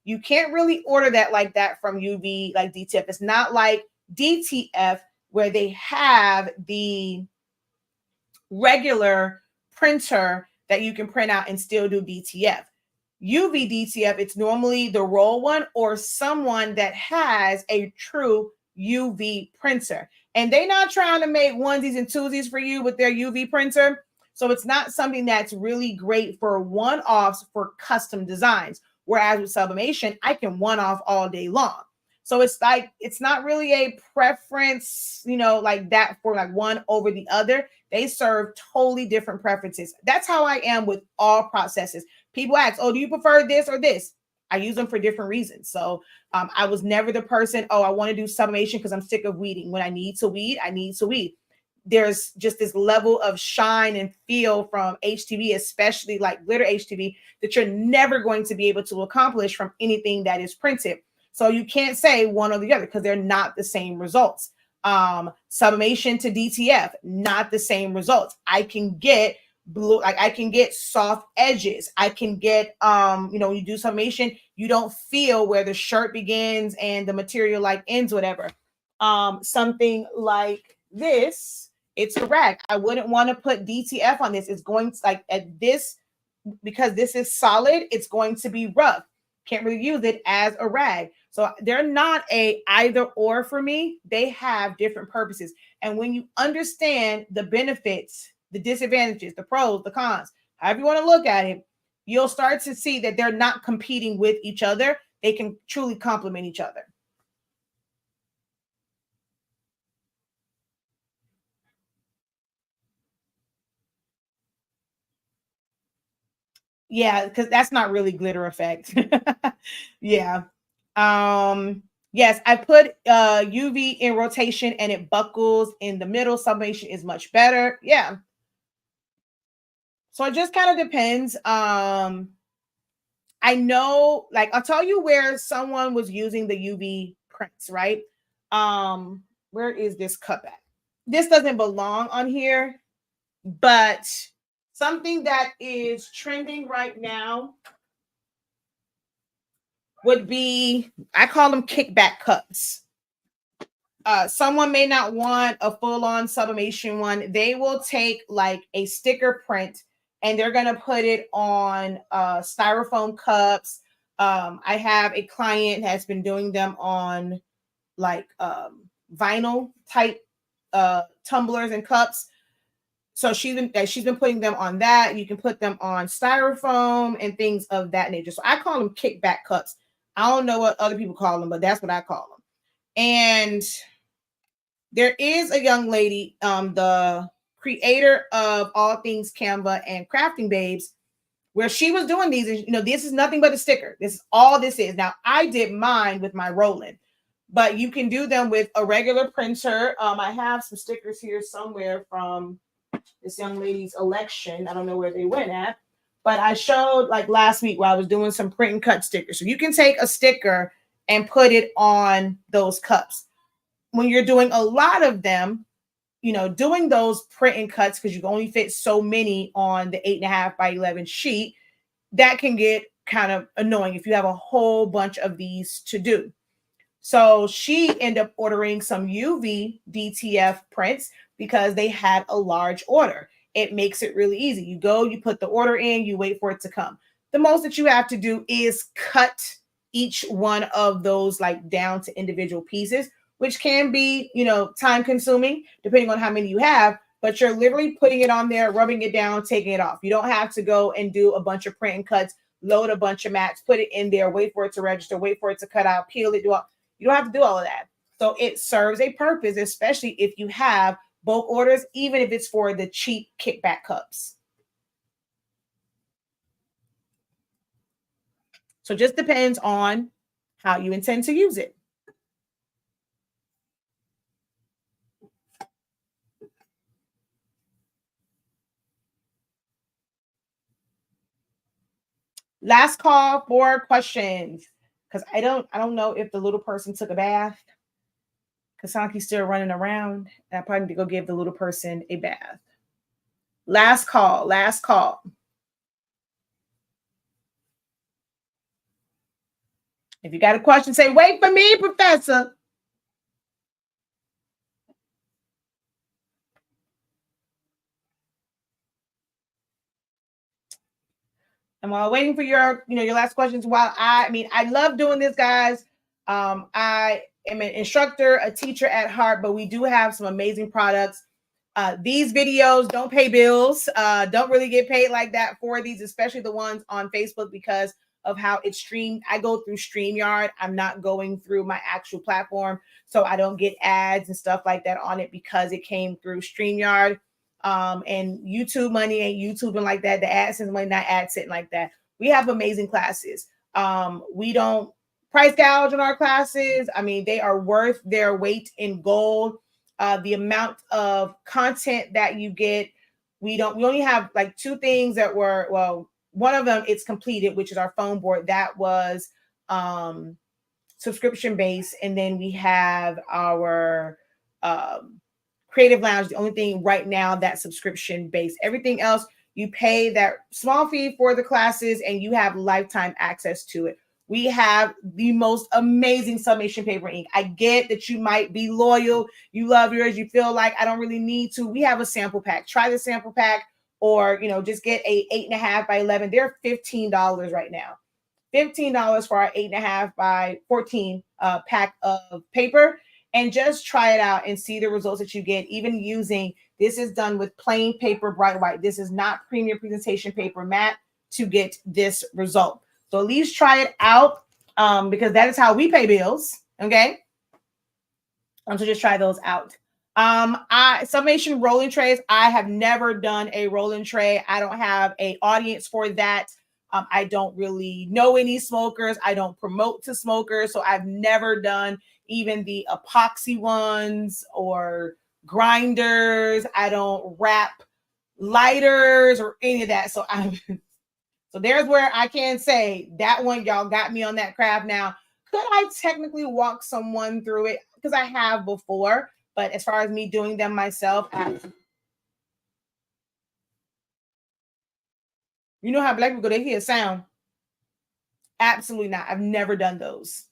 you can't really order that like that from UV like DTF. It's not like DTF where they have the regular printer that you can print out and still do DTF. UV DTF, it's normally the roll one or someone that has a true UV printer. And they're not trying to make onesies and twosies for you with their UV printer. So it's not something that's really great for one-offs for custom designs. Whereas with Sublimation, I can one-off all day long. So it's like, it's not really a preference, like that for like one over the other. They serve totally different preferences. That's how I am with all processes. People ask, oh, do you prefer this or this? I use them for different reasons. So I was never the person, oh, I want to do sublimation because I'm sick of weeding. When I need to weed, I need to weed. There's just this level of shine and feel from HTV, especially like glitter HTV, that you're never going to be able to accomplish from anything that is printed. So you can't say one or the other because they're not the same results. Sublimation to DTF, not the same results. I can get blue, like I can get soft edges. I can get, when you do sublimation, you don't feel where the shirt begins and the material like ends, whatever. Something like this, it's a rag. I wouldn't want to put DTF on this. It's going to like at this, because this is solid, it's going to be rough. Can't really use it as a rag. So they're not a either or for me. They have different purposes. And when you understand the benefits, the disadvantages, the pros, the cons, however you want to look at it, you'll start to see that they're not competing with each other. They can truly complement each other. Yeah, because that's not really glitter effect. Yeah. Yes, I put UV in rotation and it buckles in the middle. Sublimation is much better. Yeah. So it just kind of depends. I know, like I'll tell you where someone was using the UV prints, right? Where is this cup at? This doesn't belong on here, but something that is trending right now would be, I call them kickback cups. Someone may not want a full-on sublimation one. They will take like a sticker print and they're going to put it on styrofoam cups. I have a client has been doing them on like vinyl type tumblers and cups. So she's been putting them on that. You can put them on styrofoam and things of that nature. So I call them kickback cups. I don't know what other people call them, but that's what I call them. And there is a young lady, the creator of All Things Canva and Crafting Babes, where she was doing these. And, this is nothing but a sticker. This is all this is. Now, I did mine with my Roland, but you can do them with a regular printer. I have some stickers here somewhere from this young lady's election. I don't know where they went at, but I showed like last week where I was doing some print and cut stickers. So you can take a sticker and put it on those cups. When you're doing a lot of them, doing those print and cuts, because you can only fit so many on the 8.5 by 11 sheet, that can get kind of annoying if you have a whole bunch of these to do. So she ended up ordering some UV DTF prints because they had a large order. It makes it really easy. You go, you put the order in, you wait for it to come. The most that you have to do is cut each one of those like down to individual pieces, which can be, time consuming depending on how many you have, but you're literally putting it on there, rubbing it down, taking it off. You don't have to go and do a bunch of print and cuts, load a bunch of mats, put it in there, wait for it to register, wait for it to cut out, peel it, do all. You don't have to do all of that. So it serves a purpose, especially if you have bulk orders, even if it's for the cheap kickback cups. So it just depends on how you intend to use it. Last call for questions, because I don't know if the little person took a bath. Kasanki's still running around. And I probably need to go give the little person a bath. Last call. Last call. If you got a question, say, wait for me, Professor. And while waiting for your last questions, I love doing this, guys. I am an instructor, a teacher at heart, but we do have some amazing products. These videos don't pay bills, don't really get paid like that for these, especially the ones on Facebook, because of how it's streamed. I go through StreamYard. I'm not going through my actual platform, so I don't get ads and stuff like that on it because it came through StreamYard. And YouTube money ain't YouTubing like that. The AdSense money not AdSense like that. We have amazing classes. We don't price gouge on our classes. I mean, they are worth their weight in gold. The amount of content that you get, we only have like two things that were, well, one of them it's completed, which is our phone board. That was subscription based. And then we have our Creative Lounge, the only thing right now that's subscription based. Everything else, you pay that small fee for the classes and you have lifetime access to it. We have the most amazing Sublimation paper ink. I get that you might be loyal, you love yours, you feel like I don't really need to. We have a sample pack. Try the sample pack, or just get a 8.5 by 11. They're $15 right now. $15 for our 8.5 by 14 pack of paper, and just try it out and see the results that you get. Even using this is done with plain paper, bright white. This is not premium presentation paper matte to get this result. So at least try it out, because that is how we pay bills. Okay. So just try those out. Sublimation rolling trays. I have never done a rolling tray. I don't have a audience for that. I don't really know any smokers. I don't promote to smokers. So I've never done even the epoxy ones or grinders. I don't wrap lighters or any of that. So there's where I can say that one, y'all got me on that craft. Now, could I technically walk someone through it? Because I have before, but as far as me doing them myself, you know how black people, they hear sound. Absolutely not. I've never done those.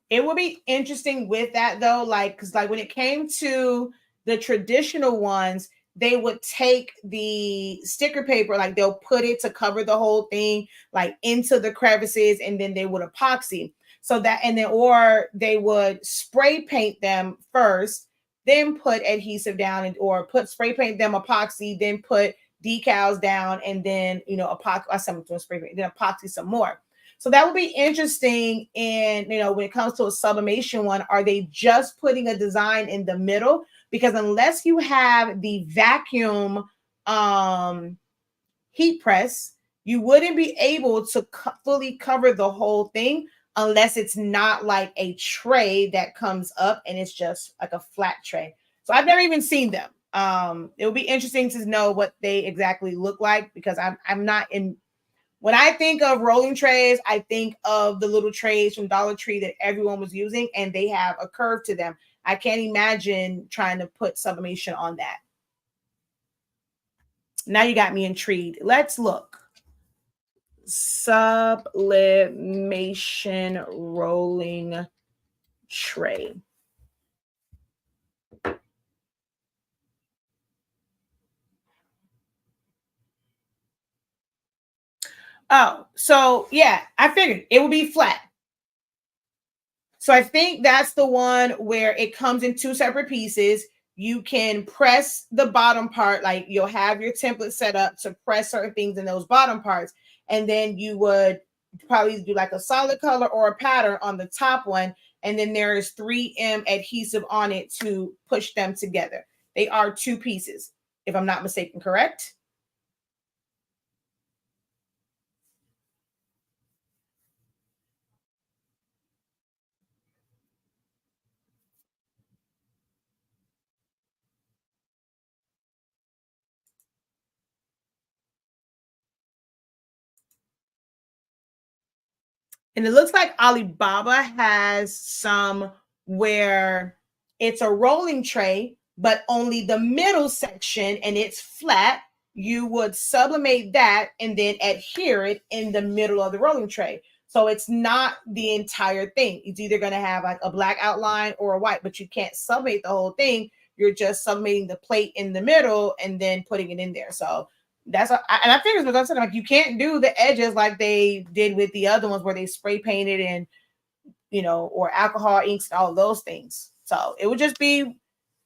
It would be interesting with that though, like, because like when it came to the traditional ones, they would take the sticker paper, like they'll put it to cover the whole thing, like into the crevices, and then they would epoxy. So that, and then, or they would spray paint them first, then put adhesive down, and or put spray paint them epoxy, then put decals down, and then epoxy. I said spray paint, then epoxy some more. So that would be interesting. And when it comes to a sublimation one, are they just putting a design in the middle? Because unless you have the vacuum heat press, you wouldn't be able to fully cover the whole thing unless it's not like a tray that comes up and it's just like a flat tray. So I've never even seen them. It would be interesting to know what they exactly look like, because I'm not in. When I think of rolling trays, I think of the little trays from Dollar Tree that everyone was using, and they have a curve to them. I can't imagine trying to put sublimation on that. Now you got me intrigued. Let's look. Sublimation rolling tray. Oh, so yeah, I figured it would be flat. So I think that's the one where it comes in two separate pieces. You can press the bottom part, like you'll have your template set up to press certain things in those bottom parts. And then you would probably do like a solid color or a pattern on the top one. And then there is 3M adhesive on it to push them together. They are two pieces, if I'm not mistaken, correct? And it looks like Alibaba has some where it's a rolling tray, but only the middle section and it's flat. You would sublimate that and then adhere it in the middle of the rolling tray. So it's not the entire thing. It's either going to have like a black outline or a white, but you can't sublimate the whole thing. You're just sublimating the plate in the middle and then putting it in there. So that's and I figured what I'm saying, like you can't do the edges like they did with the other ones where they spray painted and or alcohol inks and all those things. So it would just be,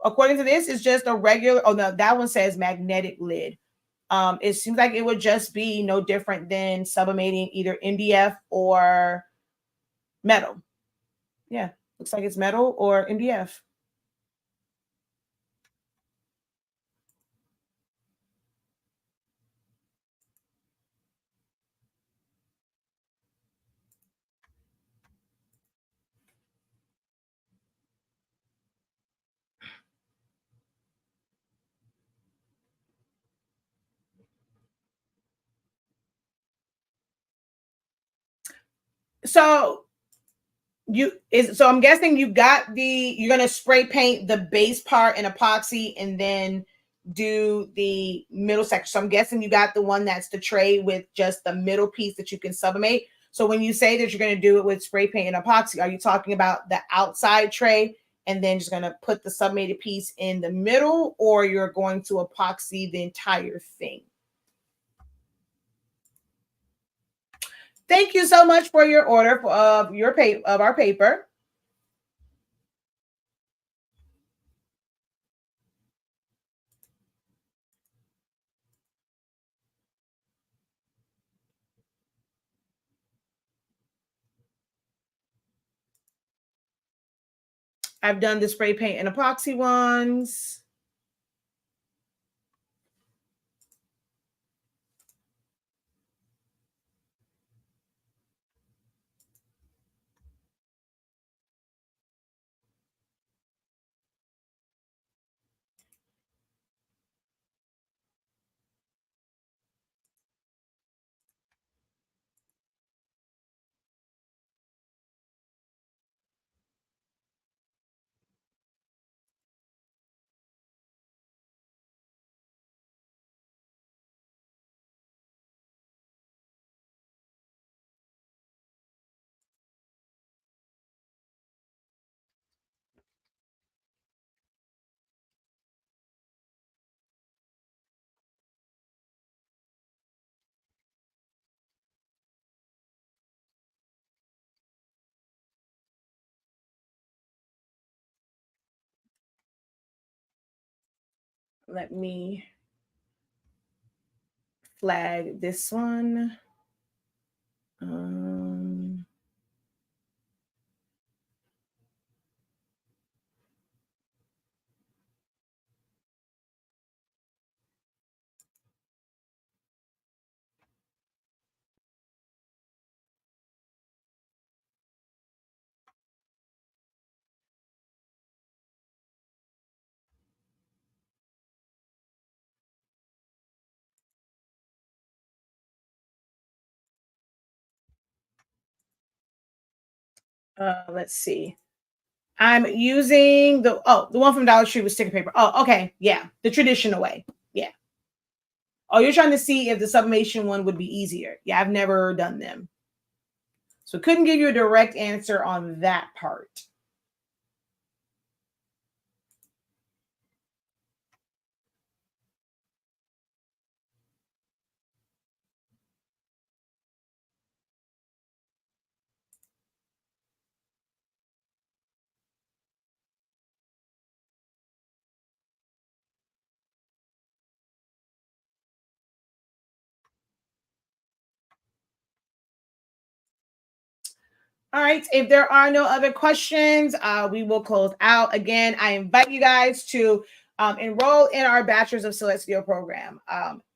according to this, it's just a regular. Oh no, that one says magnetic lid. It seems like it would just be no different than sublimating either MDF or metal. Yeah, looks like it's metal or MDF. So so I'm guessing you're gonna spray paint the base part in epoxy and then do the middle section. So I'm guessing you got the one that's the tray with just the middle piece that you can sublimate. So when you say that you're going to do it with spray paint and epoxy, are you talking about the outside tray and then just going to put the sublimated piece in the middle, or you're going to epoxy the entire thing? Thank you so much for your order of our paper. I've done the spray paint and epoxy ones. Let me flag this one. Um, let's see. I'm using the one from Dollar Tree with sticker paper. Oh, okay. Yeah. The traditional way. Yeah. Oh, you're trying to see if the sublimation one would be easier. Yeah, I've never done them. So couldn't give you a direct answer on that part. All right. If there are no other questions, we will close out. Again, I invite you guys to enroll in our Bachelors of Celestial program.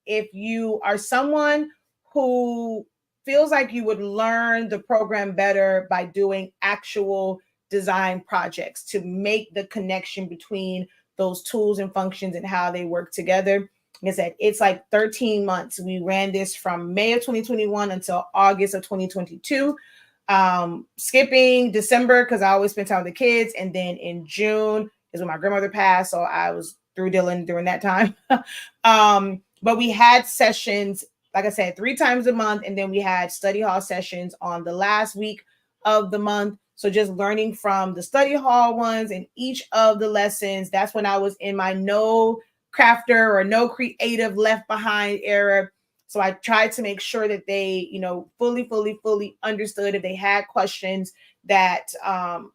If you are someone who feels like you would learn the program better by doing actual design projects to make the connection between those tools and functions and how they work together. Like I said, it's like 13 months. We ran this from May of 2021 until August of 2022. Skipping December because I always spend time with the kids, and then in June is when my grandmother passed, so I was through Dylan during that time. But we had sessions, like I said, 3 times a month, and then we had study hall sessions on the last week of the month. So just learning from the study hall ones and each of the lessons. That's when I was in my no crafter or no creative left behind era. So I tried to make sure that they, fully understood if they had questions that,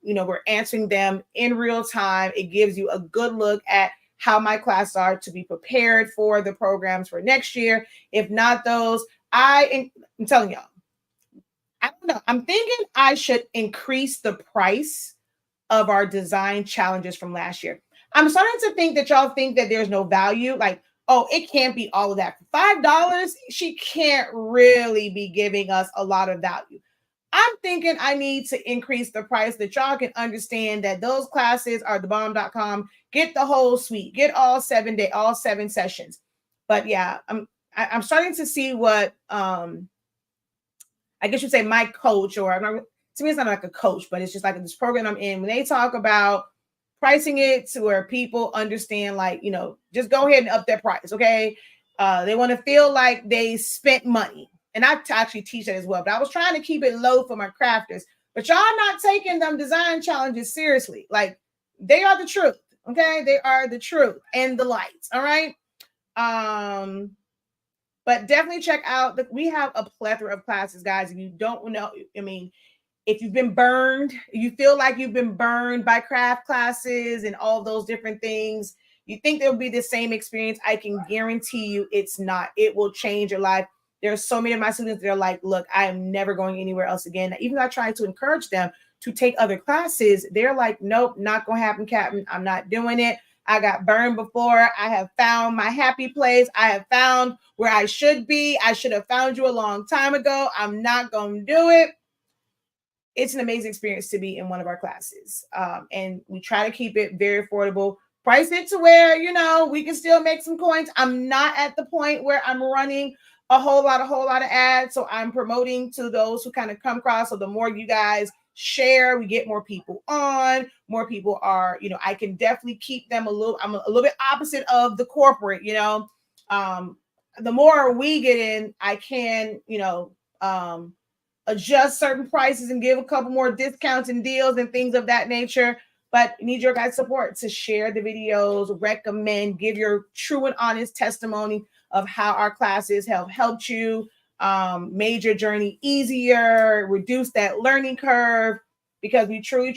we're answering them in real time. It gives you a good look at how my classes are to be prepared for the programs for next year. If not those, I'm telling y'all, I don't know. I'm thinking I should increase the price of our design challenges from last year. I'm starting to think that y'all think that there's no value. Like, oh, it can't be all of that. For $5, she can't really be giving us a lot of value. I'm thinking I need to increase the price that y'all can understand that those classes are thebomb.com. Get the whole suite, get all 7 sessions. But yeah, I'm starting to see what I guess you'd say my coach, or I'm not, to me, it's not like a coach, but it's just like this program I'm in. When they talk about pricing it to where people understand, like, just go ahead and up their price, okay? They want to feel like they spent money. And I actually teach that as well. But I was trying to keep it low for my crafters. But y'all not taking them design challenges seriously. Like, they are the truth, okay? They are the truth and the lights, all right? But definitely check out, we have a plethora of classes, guys. If you don't know, if you've been burned, you feel like you've been burned by craft classes and all those different things, you think there'll be the same experience, I can guarantee you it's not. It will change your life. There are so many of my students that are like, look, I am never going anywhere else again. Even though I try to encourage them to take other classes, they're like, nope, not going to happen, Captain. I'm not doing it. I got burned before. I have found my happy place. I have found where I should be. I should have found you a long time ago. I'm not going to do it. It's an amazing experience to be in one of our classes. And we try to keep it very affordable. Price it to where, we can still make some coins. I'm not at the point where I'm running a whole lot of ads. So I'm promoting to those who kind of come across. So the more you guys share, we get more people on. More people are, I can definitely keep them I'm a little bit opposite of the corporate, the more we get in, I can, adjust certain prices and give a couple more discounts and deals and things of that nature. But need your guys' support to share the videos, recommend, give your true and honest testimony of how our classes have helped you, made your journey easier, reduce that learning curve, because we truly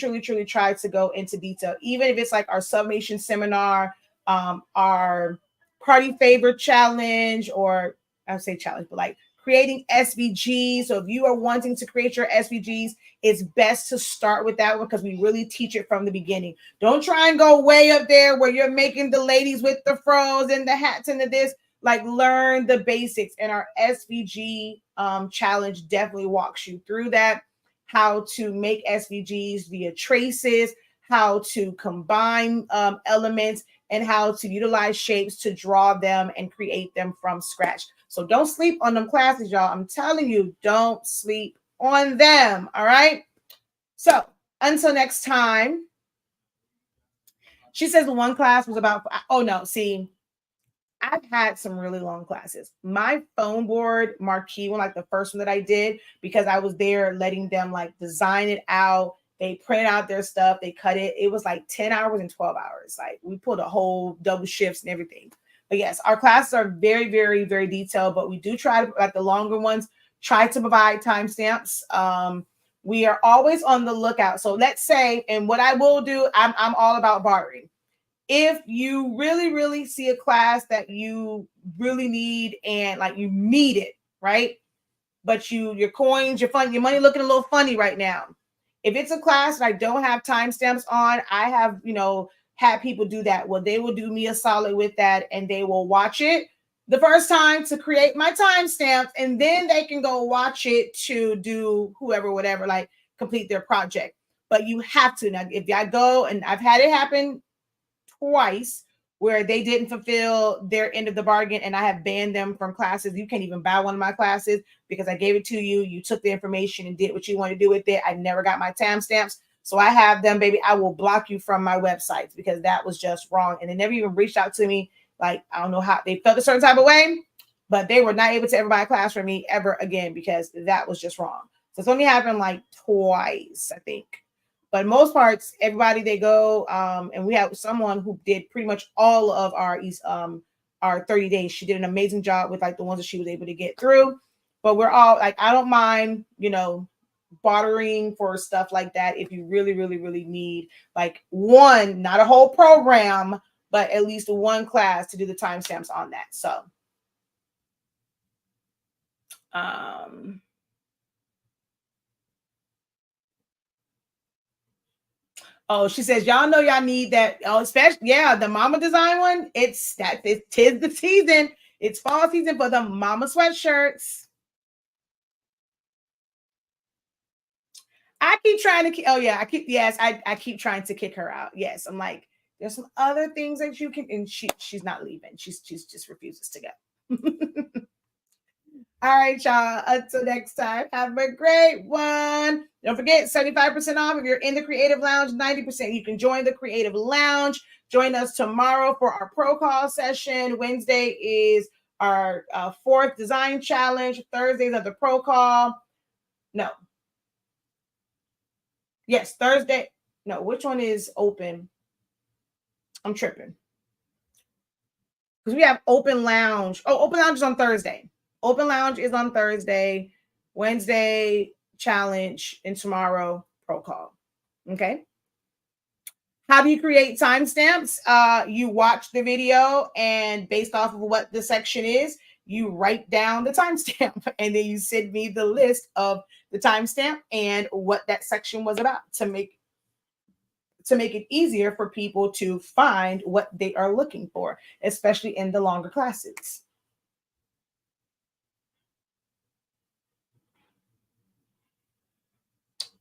try to go into detail. Even if it's like our Sublimation seminar, our party favor challenge, or I would say challenge, but like creating SVGs. So if you are wanting to create your SVGs, it's best to start with that one because we really teach it from the beginning. Don't try and go way up there where you're making the ladies with the fros and the hats and the this. Like, learn the basics. And our SVG challenge definitely walks you through that. How to make SVGs via traces, how to combine elements, and how to utilize shapes to draw them and create them from scratch. So don't sleep on them classes, y'all. I'm telling you, don't sleep on them. All right. So until next time. She says the one class was about, oh no, see, I've had some really long classes. My phone board marquee one, like the first one that I did, because I was there letting them like design it out. They print out their stuff, they cut it. It was like 10 hours and 12 hours. Like, we pulled a whole double shifts and everything. But yes, our classes are very, very, very detailed, but we do try to, like the longer ones, try to provide timestamps. We are always on the lookout. So let's say, and what I will do, I'm all about bartering. If you really see a class that you really need and like you need it, right? But your coins, your money looking a little funny right now. If it's a class that I don't have timestamps on, I have, had people do that. Well, they will do me a solid with that and they will watch it the first time to create my timestamps, and then they can go watch it to do whatever, like complete their project. But you have to. Now, if I go, and I've had it happen twice where they didn't fulfill their end of the bargain, and I have banned them from classes. You can't even buy one of my classes because I gave it to you. You took the information and did what you want to do with it. I never got my timestamps. So I have them, baby. I will block you from my websites because that was just wrong. And they never even reached out to me. Like, I don't know how they felt a certain type of way, but they were not able to ever buy a class from me ever again because that was just wrong. So it's only happened like twice, I think. But most parts, everybody they go, and we have someone who did pretty much all of our 30 days. She did an amazing job with like the ones that she was able to get through. But we're all like, I don't mind, bartering for stuff like that if you really, really, really need like one, not a whole program, but at least one class to do the timestamps on that. So, oh, she says, y'all know y'all need that. Oh, especially, yeah, the mama design one. It's tis the season. It's fall season for the mama sweatshirts. I keep trying to, oh yeah, I keep trying to kick her out. Yes, I'm like, there's some other things that you can, and she's not leaving. She's just refuses to go. All right, y'all. Until next time, have a great one. Don't forget, 75% off if you're in the Creative Lounge, 90%. You can join the Creative Lounge. Join us tomorrow for our Pro Call session. Wednesday is our fourth design challenge. Thursdays are the Pro Call. No. Yes, Thursday. No, which one is open? I'm tripping. Because we have Open Lounge. Oh, Open Lounge is on Thursday. Open Lounge is on Thursday. Wednesday, challenge, and tomorrow, Pro Call. Okay. How do you create timestamps? You watch the video, and based off of what the section is, you write down the timestamp, and then you send me the list of the timestamp and what that section was about to make it easier for people to find what they are looking for, especially in the longer classes.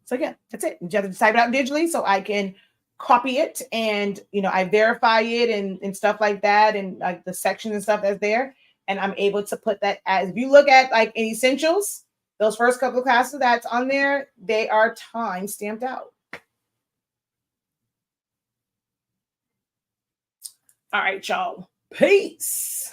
So yeah, that's it. You have to type it out digitally so I can copy it, and I verify it and stuff like that, and like the sections and stuff that's there. And I'm able to put that as, if you look at like in essentials, those first couple of classes that's on there, they are time stamped out. All right, y'all. Peace.